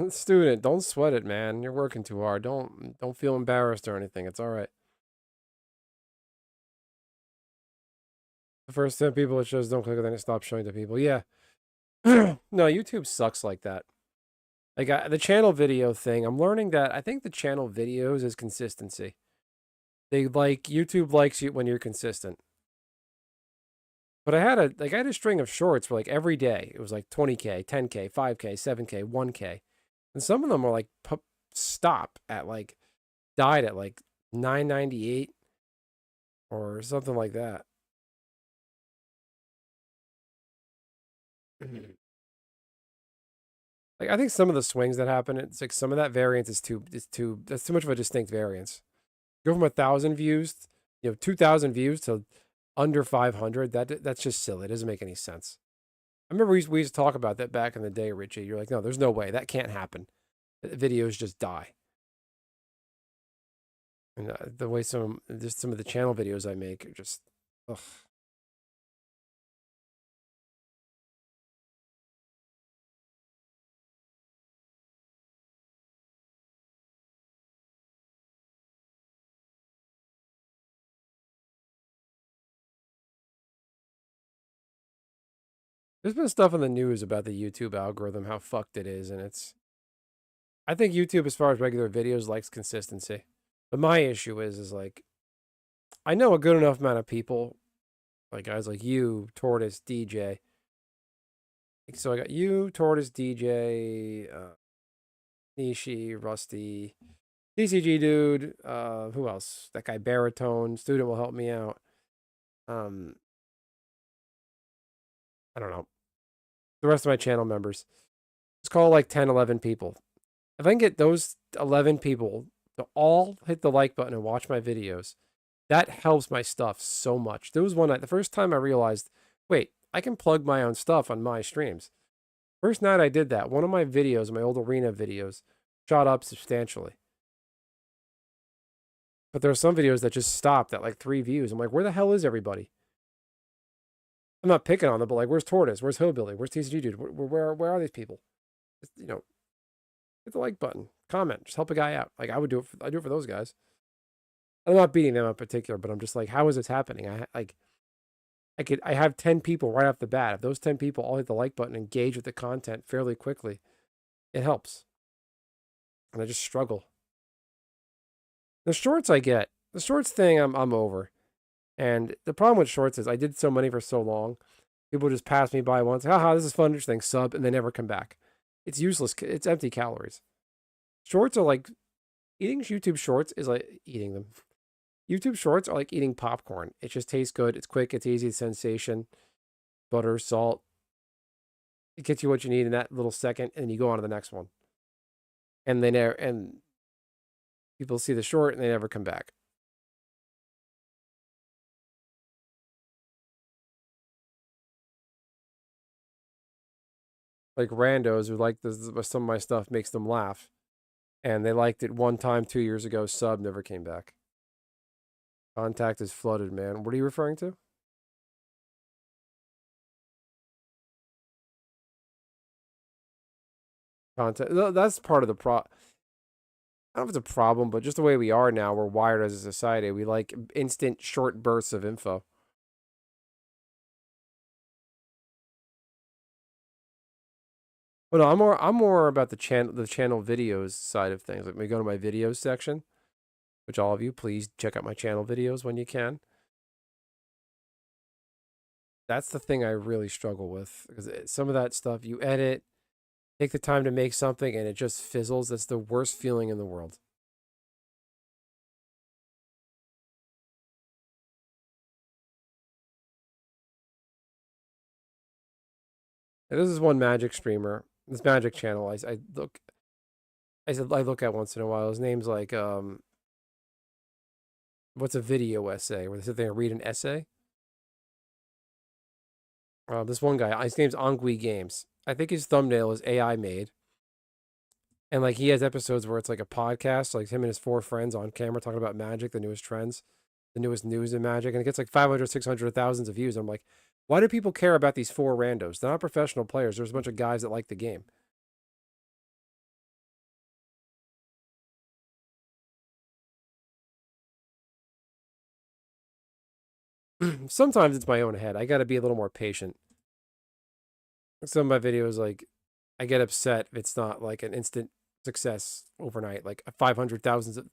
Student, don't sweat it, man. You're working too hard. Don't feel embarrassed or anything. It's all right. The first 10 people it shows don't click, and then it stops showing to people. Yeah. No, YouTube sucks like that. Like the channel video thing, I'm learning that I think the channel videos is consistency. They like YouTube likes you when you're consistent. But I had a string of shorts for like every day. It was like 20K, 10K, 5K, 7K, 1K. And some of them are like stop at like died at like 998 or something like that. Like I think some of the swings that happen, it's like some of that variance is that's too much of a distinct variance. Go from 1,000 views, 2,000 views to under 500. That's just silly. It doesn't make any sense. I remember we used to talk about that back in the day, Richie. You're like, no, there's no way that can't happen. Videos just die. And the way some of the channel videos I make are just, ugh. There's been stuff in the news about the YouTube algorithm, how fucked it is, and I think YouTube, as far as regular videos, likes consistency. But my issue is like, I know a good enough amount of people Like guys like you, Tortoise, DJ. So I got you, Tortoise, DJ, Nishi, Rusty, DCG dude. Who else? That guy Baritone. Student will help me out. Um, I don't know. The rest of my channel members. Let's call like 10, 11 people. If I can get those 11 people to all hit the like button and watch my videos, that helps my stuff so much. There was one night, the first time I realized, wait, I can plug my own stuff on my streams. First night I did that, one of my videos, my old arena videos, shot up substantially. But there are some videos that just stopped at like 3 views. I'm like, where the hell is everybody? I'm not picking on them, but like, where's Tortoise? Where's Hillbilly? Where's TCG dude? Where are these people? Just, hit the like button, comment, just help a guy out. Like I do it for those guys. I'm not beating them in particular, but I'm just like, how is this happening? I have 10 people right off the bat. If those 10 people all hit the like button, engage with the content fairly quickly, it helps. And I just struggle. The shorts I get, the shorts thing I'm over. And the problem with shorts is I did so many for so long. People just pass me by once. Haha, this is fun, interesting, sub, and they never come back. It's useless. It's empty calories. Shorts are like, eating YouTube shorts is like eating them. YouTube shorts are like eating popcorn. It just tastes good. It's quick. It's easy. Sensation. Butter, salt. It gets you what you need in that little second, and you go on to the next one. And people see the short and they never come back. Like randos who like some of my stuff makes them laugh. And they liked it one time 2 years ago. Sub never came back. Contact is flooded, man. What are you referring to? Contact. That's part of the I don't know if it's a problem, but just the way we are now, we're wired as a society. We like instant short bursts of info. Well, no, I'm more about the channel videos side of things. Like, when we go to my videos section, which all of you, please check out my channel videos when you can. That's the thing I really struggle with, because some of that stuff you edit, take the time to make something, and it just fizzles. That's the worst feeling in the world. And this is one Magic streamer, this Magic channel. I look at once in a while. His name's like what's a video essay where they sit there and read an essay. This one guy, his name's Ongui Games. I think his thumbnail is AI made. And like he has episodes where it's like a podcast, like him and his 4 friends on camera talking about Magic, the newest trends, the newest news in Magic, and it gets like 500, 600, thousands of views. I'm like, why do people care about these 4 randos? They're not professional players. There's a bunch of guys that like the game. Sometimes it's my own head. I got to be a little more patient. Some of my videos, like, I get upset if it's not like an instant success overnight, like 500,000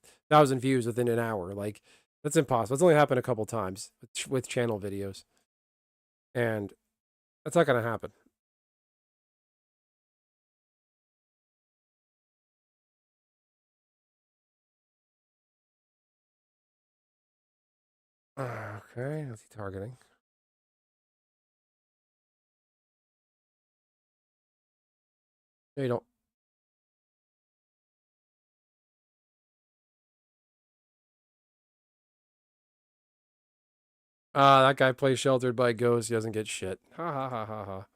views within an hour. Like, that's impossible. It's only happened a couple times with channel videos, and that's not going to happen. Okay, what's he targeting? No, you don't. That guy plays Sheltered by Ghosts. He doesn't get shit. Ha ha ha ha ha.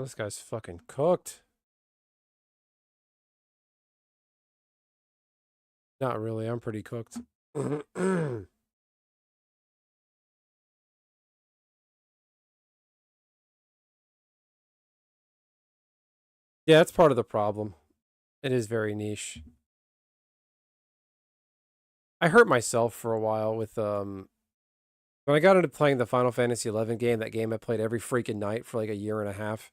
This guy's fucking cooked. Not really. I'm pretty cooked. Yeah, that's part of the problem. It is very niche. I hurt myself for a while with when I got into playing the Final Fantasy 11 game, that game I played every freaking night for like a year and a half.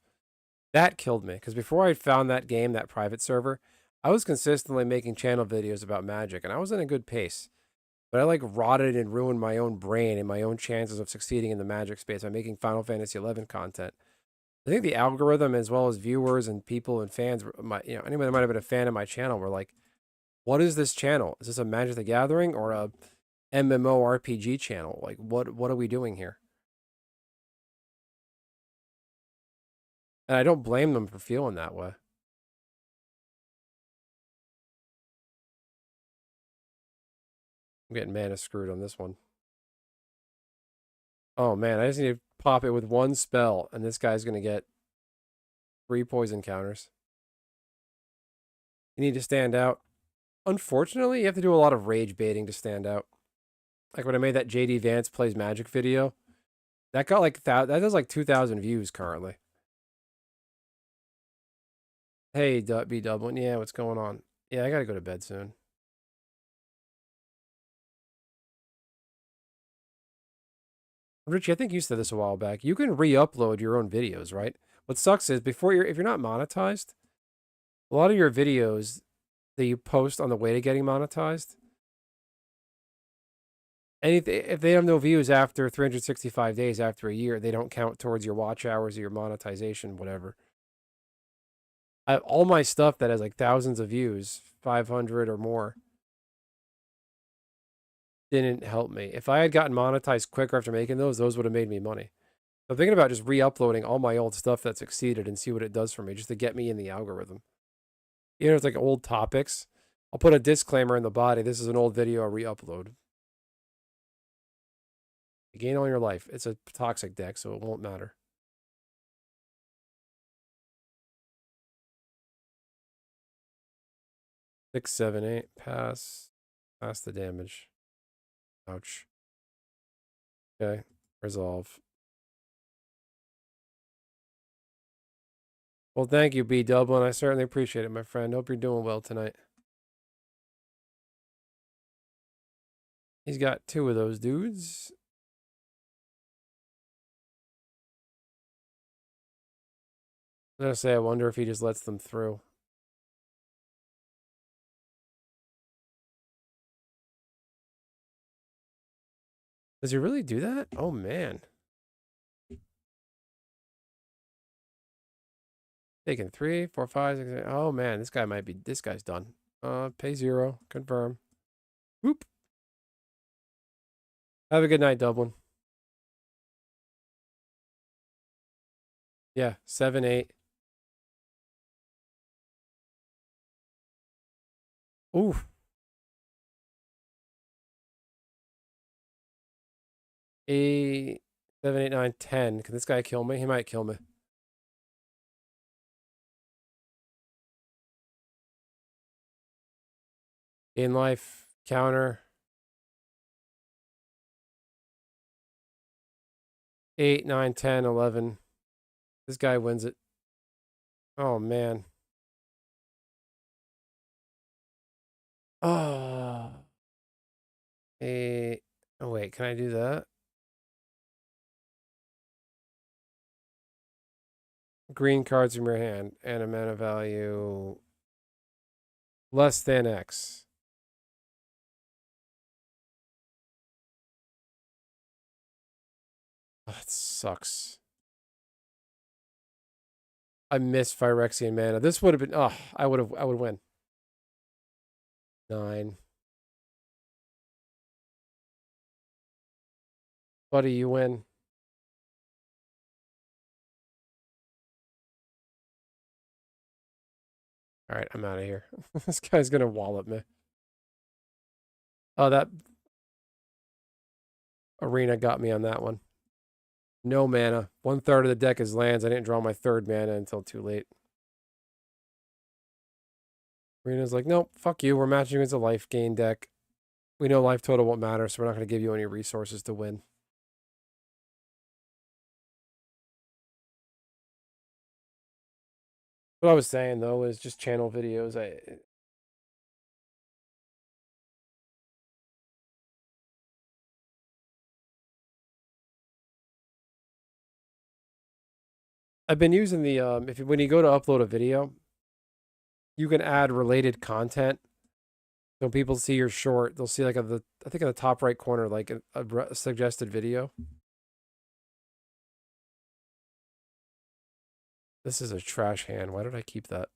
That killed me because before I found that game, that private server, I was consistently making channel videos about Magic and I was in a good pace. But I like rotted and ruined my own brain and my own chances of succeeding in the Magic space by making Final Fantasy 11 content. I think the algorithm, as well as viewers and people and fans, anyone that might have been a fan of my channel, were like, "What is this channel? Is this a Magic the Gathering or a MMORPG channel? Like, what are we doing here?" And I don't blame them for feeling that way. I'm getting mana screwed on this one. Oh man, I just need to pop it with one spell, and this guy's gonna get 3 poison counters. You need to stand out. Unfortunately, you have to do a lot of rage baiting to stand out. Like when I made that JD Vance plays Magic video, that got like that does like 2,000 views currently. Hey, B Dublin, yeah, what's going on? Yeah, I gotta go to bed soon. Richie, I think you said this a while back. You can re-upload your own videos, right? What sucks is if you're not monetized, a lot of your videos that you post on the way to getting monetized, if they have no views after 365 days after a year, they don't count towards your watch hours or your monetization, whatever. All my stuff that has like thousands of views, 500 or more, didn't help me. If I had gotten monetized quicker after making those would have made me money. So I'm thinking about just re-uploading all my old stuff that succeeded and see what it does for me, just to get me in the algorithm. You know, it's like old topics. I'll put a disclaimer in the body. This is an old video I re-upload. You gain all your life. It's a toxic deck, so it won't matter. 6, 7, 8. Pass. Pass the damage. Ouch. Okay. Resolve. Well, thank you, B Dublin. I certainly appreciate it, my friend. Hope you're doing well tonight. He's got 2 of those dudes. I was gonna say, I wonder if he just lets them through. Does he really do that? Oh, man. Taking 3, 4, 5, 6, 8. Oh, man. This guy's done. Pay 0. Confirm. Whoop. Have a good night, Dublin. Yeah, 7, 8. Oof. 8, 7, 8, 9, 10. Can this guy kill me? He might kill me. In life, counter. 8, 9, 10, 11. This guy wins it. Oh, man. Oh. Oh, wait. Can I do that? Green cards from your hand and a mana value less than X. Oh, that sucks. I missed Phyrexian mana. This would have been. Oh, I would win. 9. Buddy, you win. All right, I'm out of here. This guy's gonna wallop me. Oh, that arena got me on that one. No mana. 1/3 of the deck is lands. I didn't draw my 3rd mana until too late. Arena's like, nope, fuck you. We're matching against a life gain deck. We know life total won't matter, so we're not going to give you any resources to win. What I was saying though is just channel videos. I've been using the when you go to upload a video, you can add related content. So when people see your short, they'll see like I think in the top right corner like a suggested video. This is a trash hand. Why did I keep that?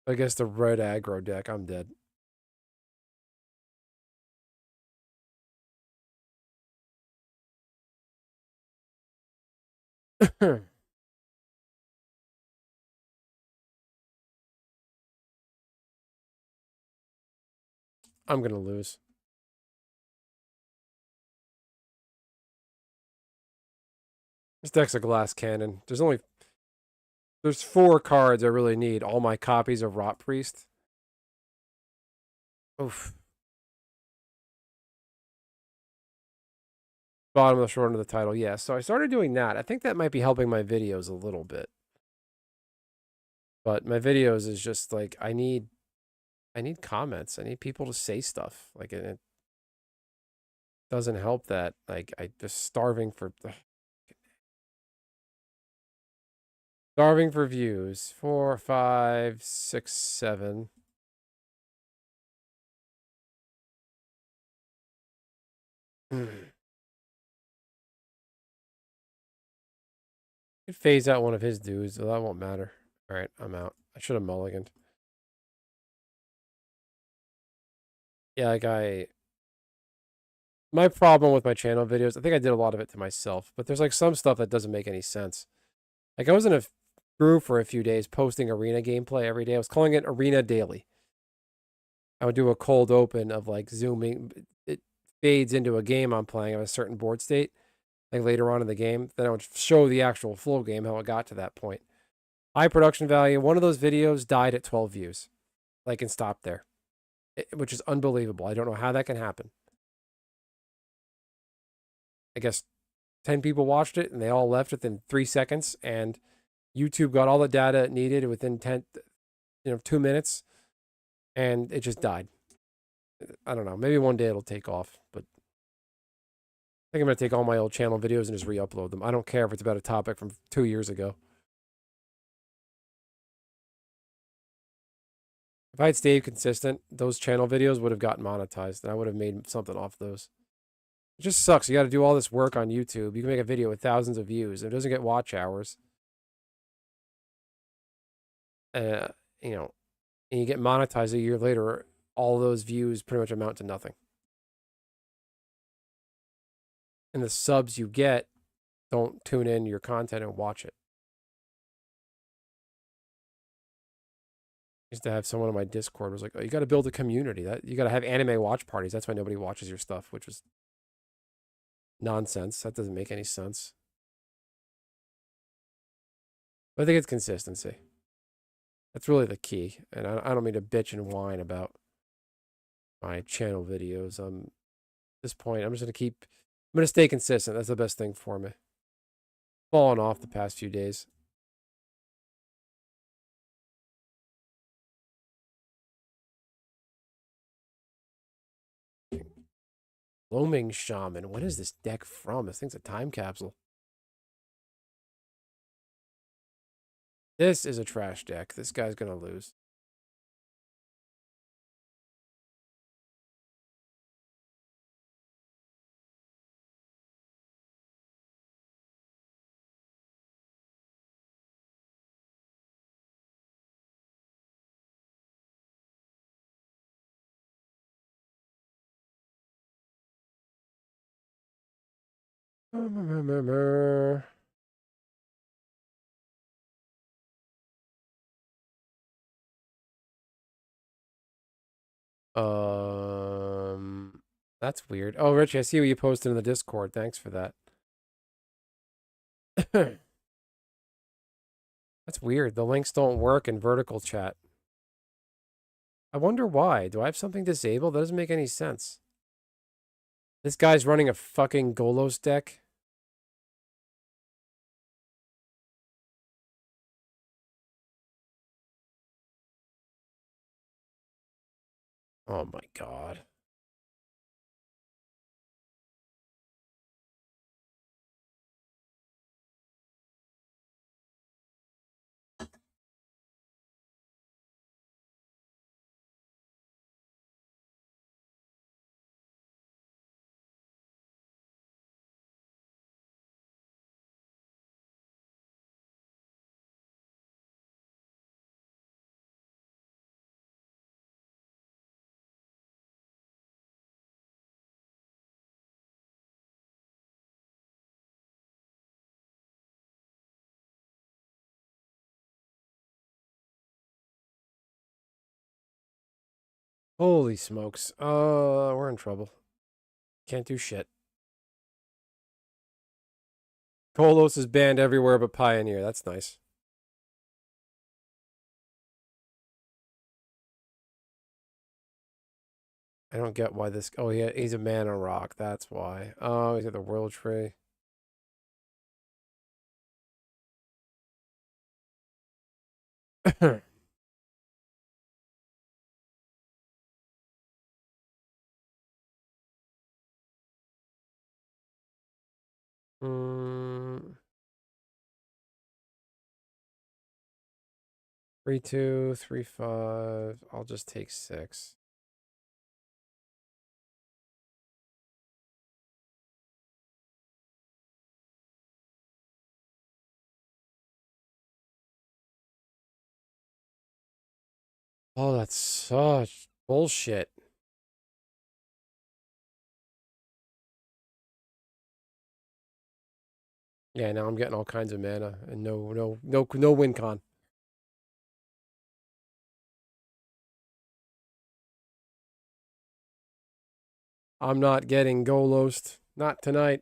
I guess the red aggro deck. I'm dead. I'm gonna lose. This deck's a glass cannon. There's 4 cards I really need. All my copies of Rot Priest. Oof. Bottom of the short end of the title. Yeah, so I started doing that. I think that might be helping my videos a little bit. But my videos is just like I need comments. I need people to say stuff. Like it doesn't help that like I just starving for views. 4, 5, 6, 7. Could phase out one of his dudes, so that won't matter. All right, I'm out. I should have mulliganed. Yeah, like my problem with my channel videos, I think I did a lot of it to myself, but there's like some stuff that doesn't make any sense. Like I was in a group for a few days posting arena gameplay every day. I was calling it Arena Daily. I would do a cold open of like zooming. It fades into a game I'm playing of a certain board state, like later on in the game. Then I would show the actual flow game, how it got to that point. High production value. One of those videos died at 12 views, like and stopped there, which is unbelievable. I don't know how that can happen. I guess 10 people watched it and they all left within 3 seconds, and YouTube got all the data it needed within 2 minutes, and it just died. I don't know. Maybe one day it'll take off, but I think I'm going to take all my old channel videos and just re-upload them. I don't care if it's about a topic from 2 years ago. If I had stayed consistent, those channel videos would have gotten monetized, and I would have made something off those. It just sucks. You got to do all this work on YouTube. You can make a video with thousands of views. It doesn't get watch hours. Uh, you know, and you get monetized a year later, all those views pretty much amount to nothing. And the subs you get don't tune in your content and watch it. I used to have someone on my Discord was like, "Oh, you got to build a community. That you got to have anime watch parties. That's why nobody watches your stuff," which was nonsense. That doesn't make any sense. But I think it's consistency. That's really the key. And I don't mean to bitch and whine about my channel videos. At this point, I'm going to stay consistent. That's the best thing for me. Fallen off the past few days. Loaming Shaman. What is this deck from? This thing's a time capsule. This is a trash deck. This guy's going to lose. That's weird. Oh, Richie, I see what you posted in the Discord. Thanks for that. That's weird. The links don't work in vertical chat. I wonder why. Do I have something disabled? That doesn't make any sense. This guy's running a fucking Golos deck. Oh my god. Holy smokes. We're in trouble. Can't do shit. Kolos is banned everywhere but Pioneer. That's nice. I don't get why this... Oh, yeah, he's a mana rock. That's why. Oh, he's got the world tree. Hmm. 3-2, 3-5. I'll just take 6. Oh, that's such bullshit. Yeah, now I'm getting all kinds of mana and no win con. I'm not getting Golos. Not tonight.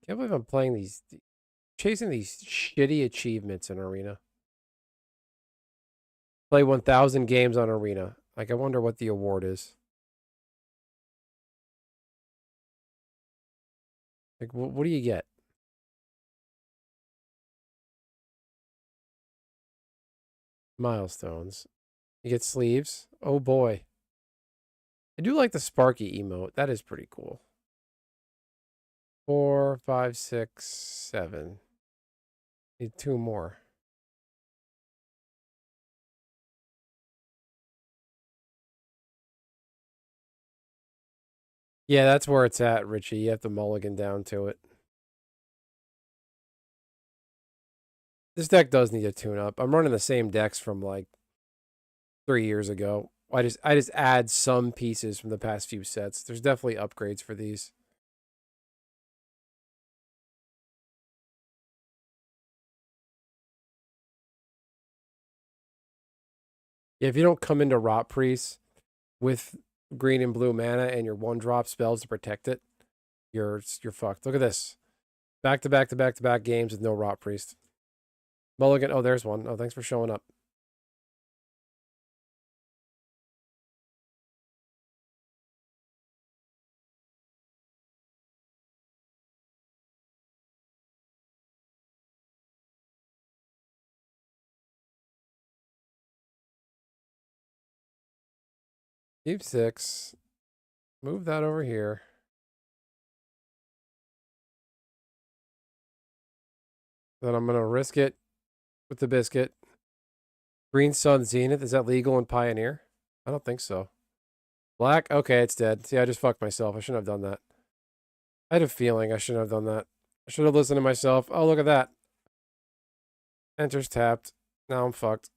Can't believe I'm playing these, chasing these shitty achievements in Arena. Play 1,000 games on Arena. Like, I wonder what the award is. Like, what do you get? Milestones. You get sleeves. Oh boy. I do like the Sparky emote. That is pretty cool. 4, 5, 6, 7. Need 2 more. Yeah, that's where it's at, Richie. You have to mulligan down to it. This deck does need a tune-up. I'm running the same decks from like 3 years ago. I just add some pieces from the past few sets. There's definitely upgrades for these. Yeah, if you don't come into Rot Priest with green and blue mana and your 1-drop spells to protect it, you're fucked. Look at this. Back to back to back to back games with no Rot Priest. Mulligan. Oh, there's one. Oh, thanks for showing up. Keep 6. Move that over here. Then I'm going to risk it with the biscuit. Green Sun Zenith. Is that legal in Pioneer? I don't think so. Black? Okay, it's dead. See, I just fucked myself. I shouldn't have done that. I had a feeling I shouldn't have done that. I should have listened to myself. Oh, look at that. Enters tapped. Now I'm fucked.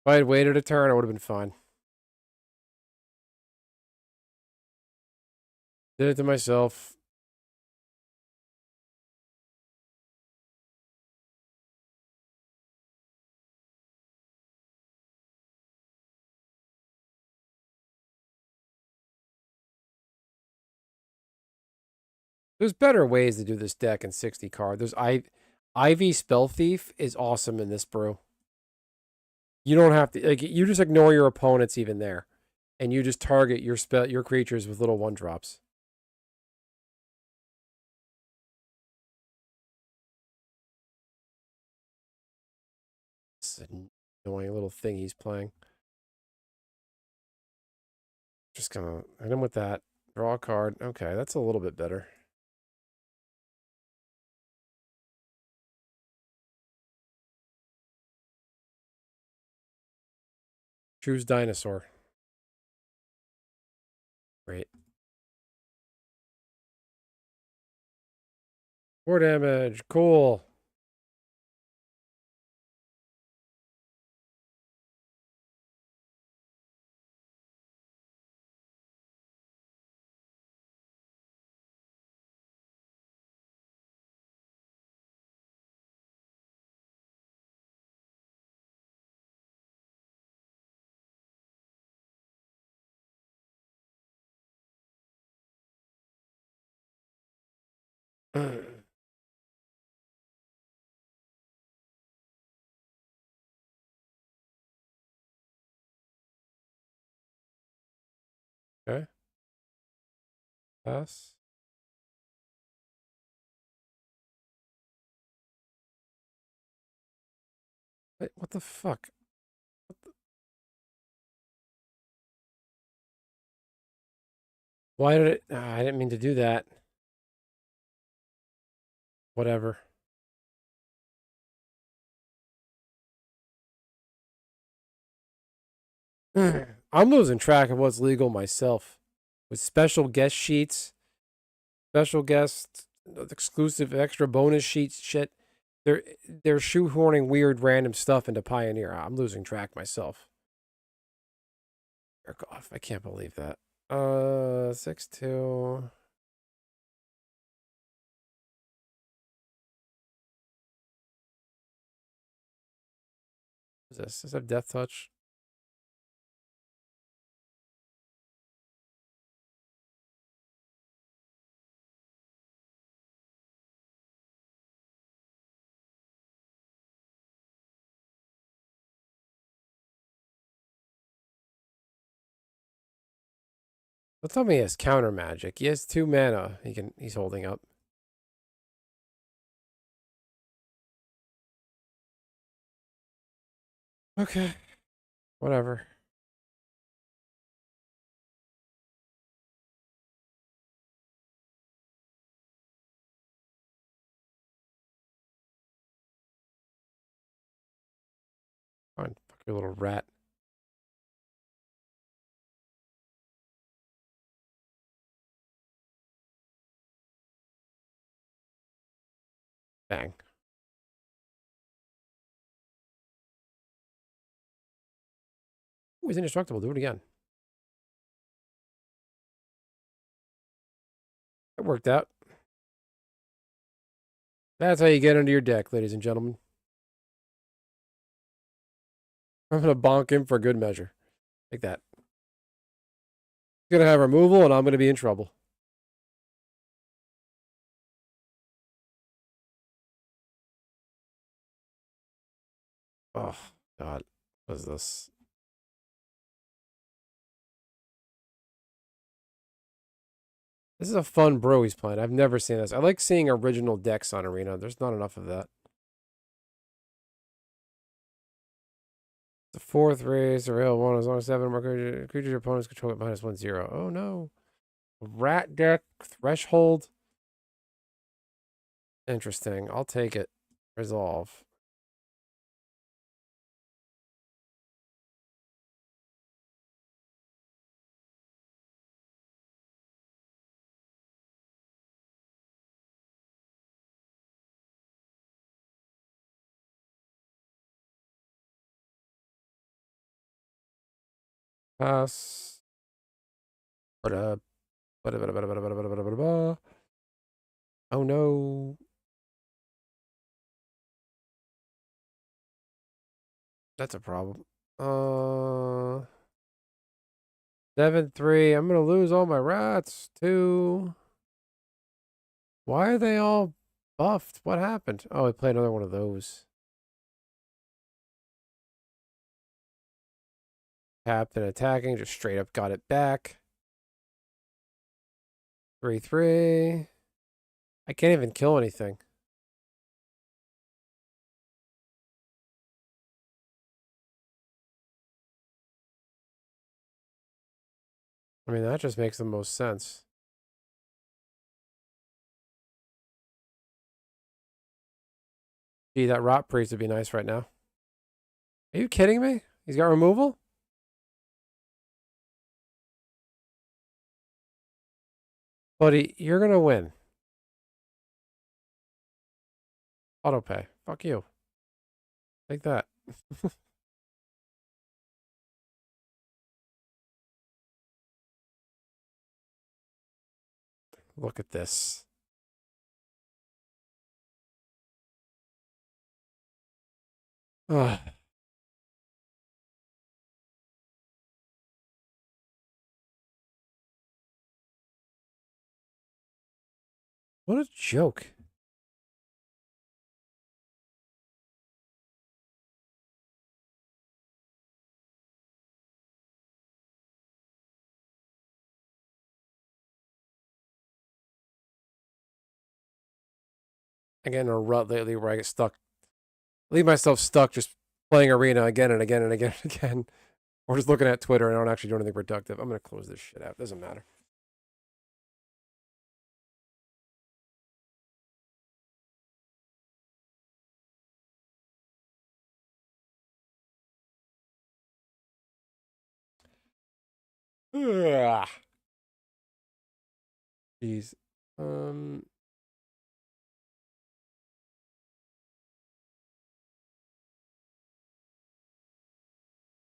If I had waited a turn, I would have been fine. Did it to myself. There's better ways to do this deck in 60 card. There's Ivy Spell Thief is awesome in this brew. You don't have to, like, you just ignore your opponents even there. And you just target your creatures with little 1-drops. This is an annoying little thing he's playing. Just gonna hit him with that. Draw a card. Okay, that's a little bit better. Choose dinosaur. Great. 4 damage. Cool. Okay. Pass. Wait, what the fuck? Why did it? I didn't mean to do that. Whatever. I'm losing track of what's legal myself. With special guest sheets, special guest, exclusive extra bonus sheets, shit. They're shoehorning weird random stuff into Pioneer. I'm losing track myself. Jerk off. I can't believe that. 6-2. What is this? Does it have Death Touch? Don't tell me he has counter magic. He has 2 mana. He's holding up. Okay. Whatever. Fine. Fuck your little rat. Bang. Ooh, he's indestructible. Do it again. It worked out. That's how you get into your deck, ladies and gentlemen. I'm going to bonk him for good measure. Like that. He's going to have removal, and I'm going to be in trouble. Oh, God. What is this? This is a fun bro he's playing. I've never seen this. I like seeing original decks on Arena. There's not enough of that. The 4th raise, the real one as long as 7 more creatures your opponents control at -1/0. Oh no. Rat deck, threshold. Interesting. I'll take it. Resolve. Pass. Oh no. That's a problem. 7-3. I'm gonna lose all my rats too. Why are they all buffed? What happened? Oh, I played another one of those. Tapped and attacking, just straight up got it back. 3-3. I can't even kill anything. I mean, that just makes the most sense. Gee, that Rot Priest would be nice right now. Are you kidding me? He's got removal? Buddy, you're going to win. Autopay. Fuck you. Take that. Look at this. Ugh. What a joke. I get in a rut lately where I get stuck. I leave myself stuck just playing Arena again and again and again and again. Or just looking at Twitter and I don't actually do anything productive. I'm going to close this shit out. Doesn't matter. Ugh. Jeez.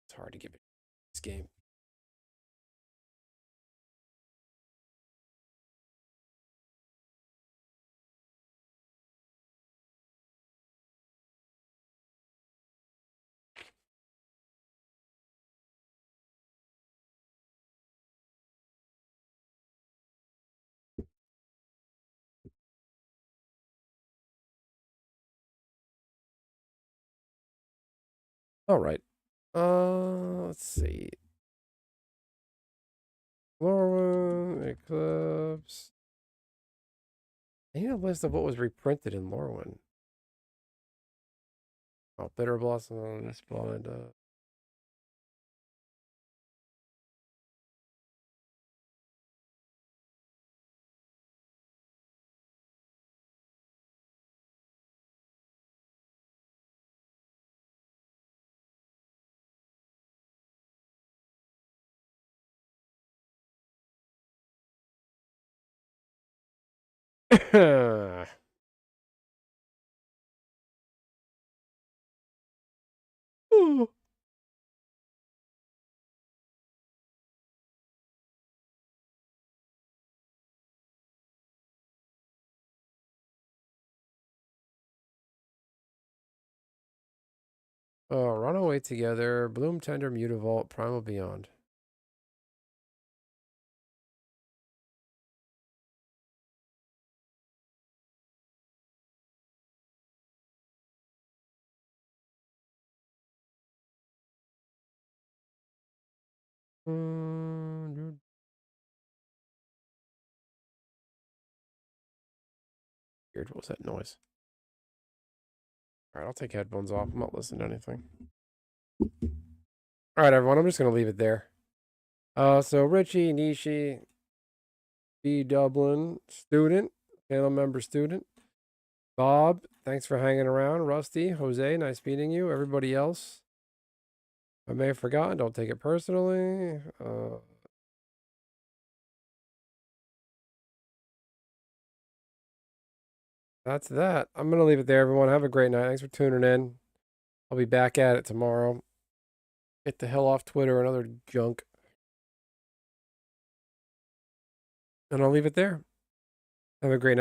It's hard to give it this game. All right. Let's see. Lorwyn, Eclipse. I need a list of what was reprinted in Lorwyn. Oh, Bitter Blossom, this blood. Ooh. Run away together. Bloom Tender, Mutavault, Primal Beyond. Weird. What was that noise? All right, I'll take headphones off. I'm not listening to anything. All right, everyone. I'm just gonna leave it there. So Richie, Nishi, B Dublin, student, channel member student. Bob, thanks for hanging around. Rusty, Jose, nice meeting you. Everybody else, I may have forgotten. Don't take it personally. That's that. I'm going to leave it there, everyone. Have a great night. Thanks for tuning in. I'll be back at it tomorrow. Get the hell off Twitter and other junk. And I'll leave it there. Have a great night.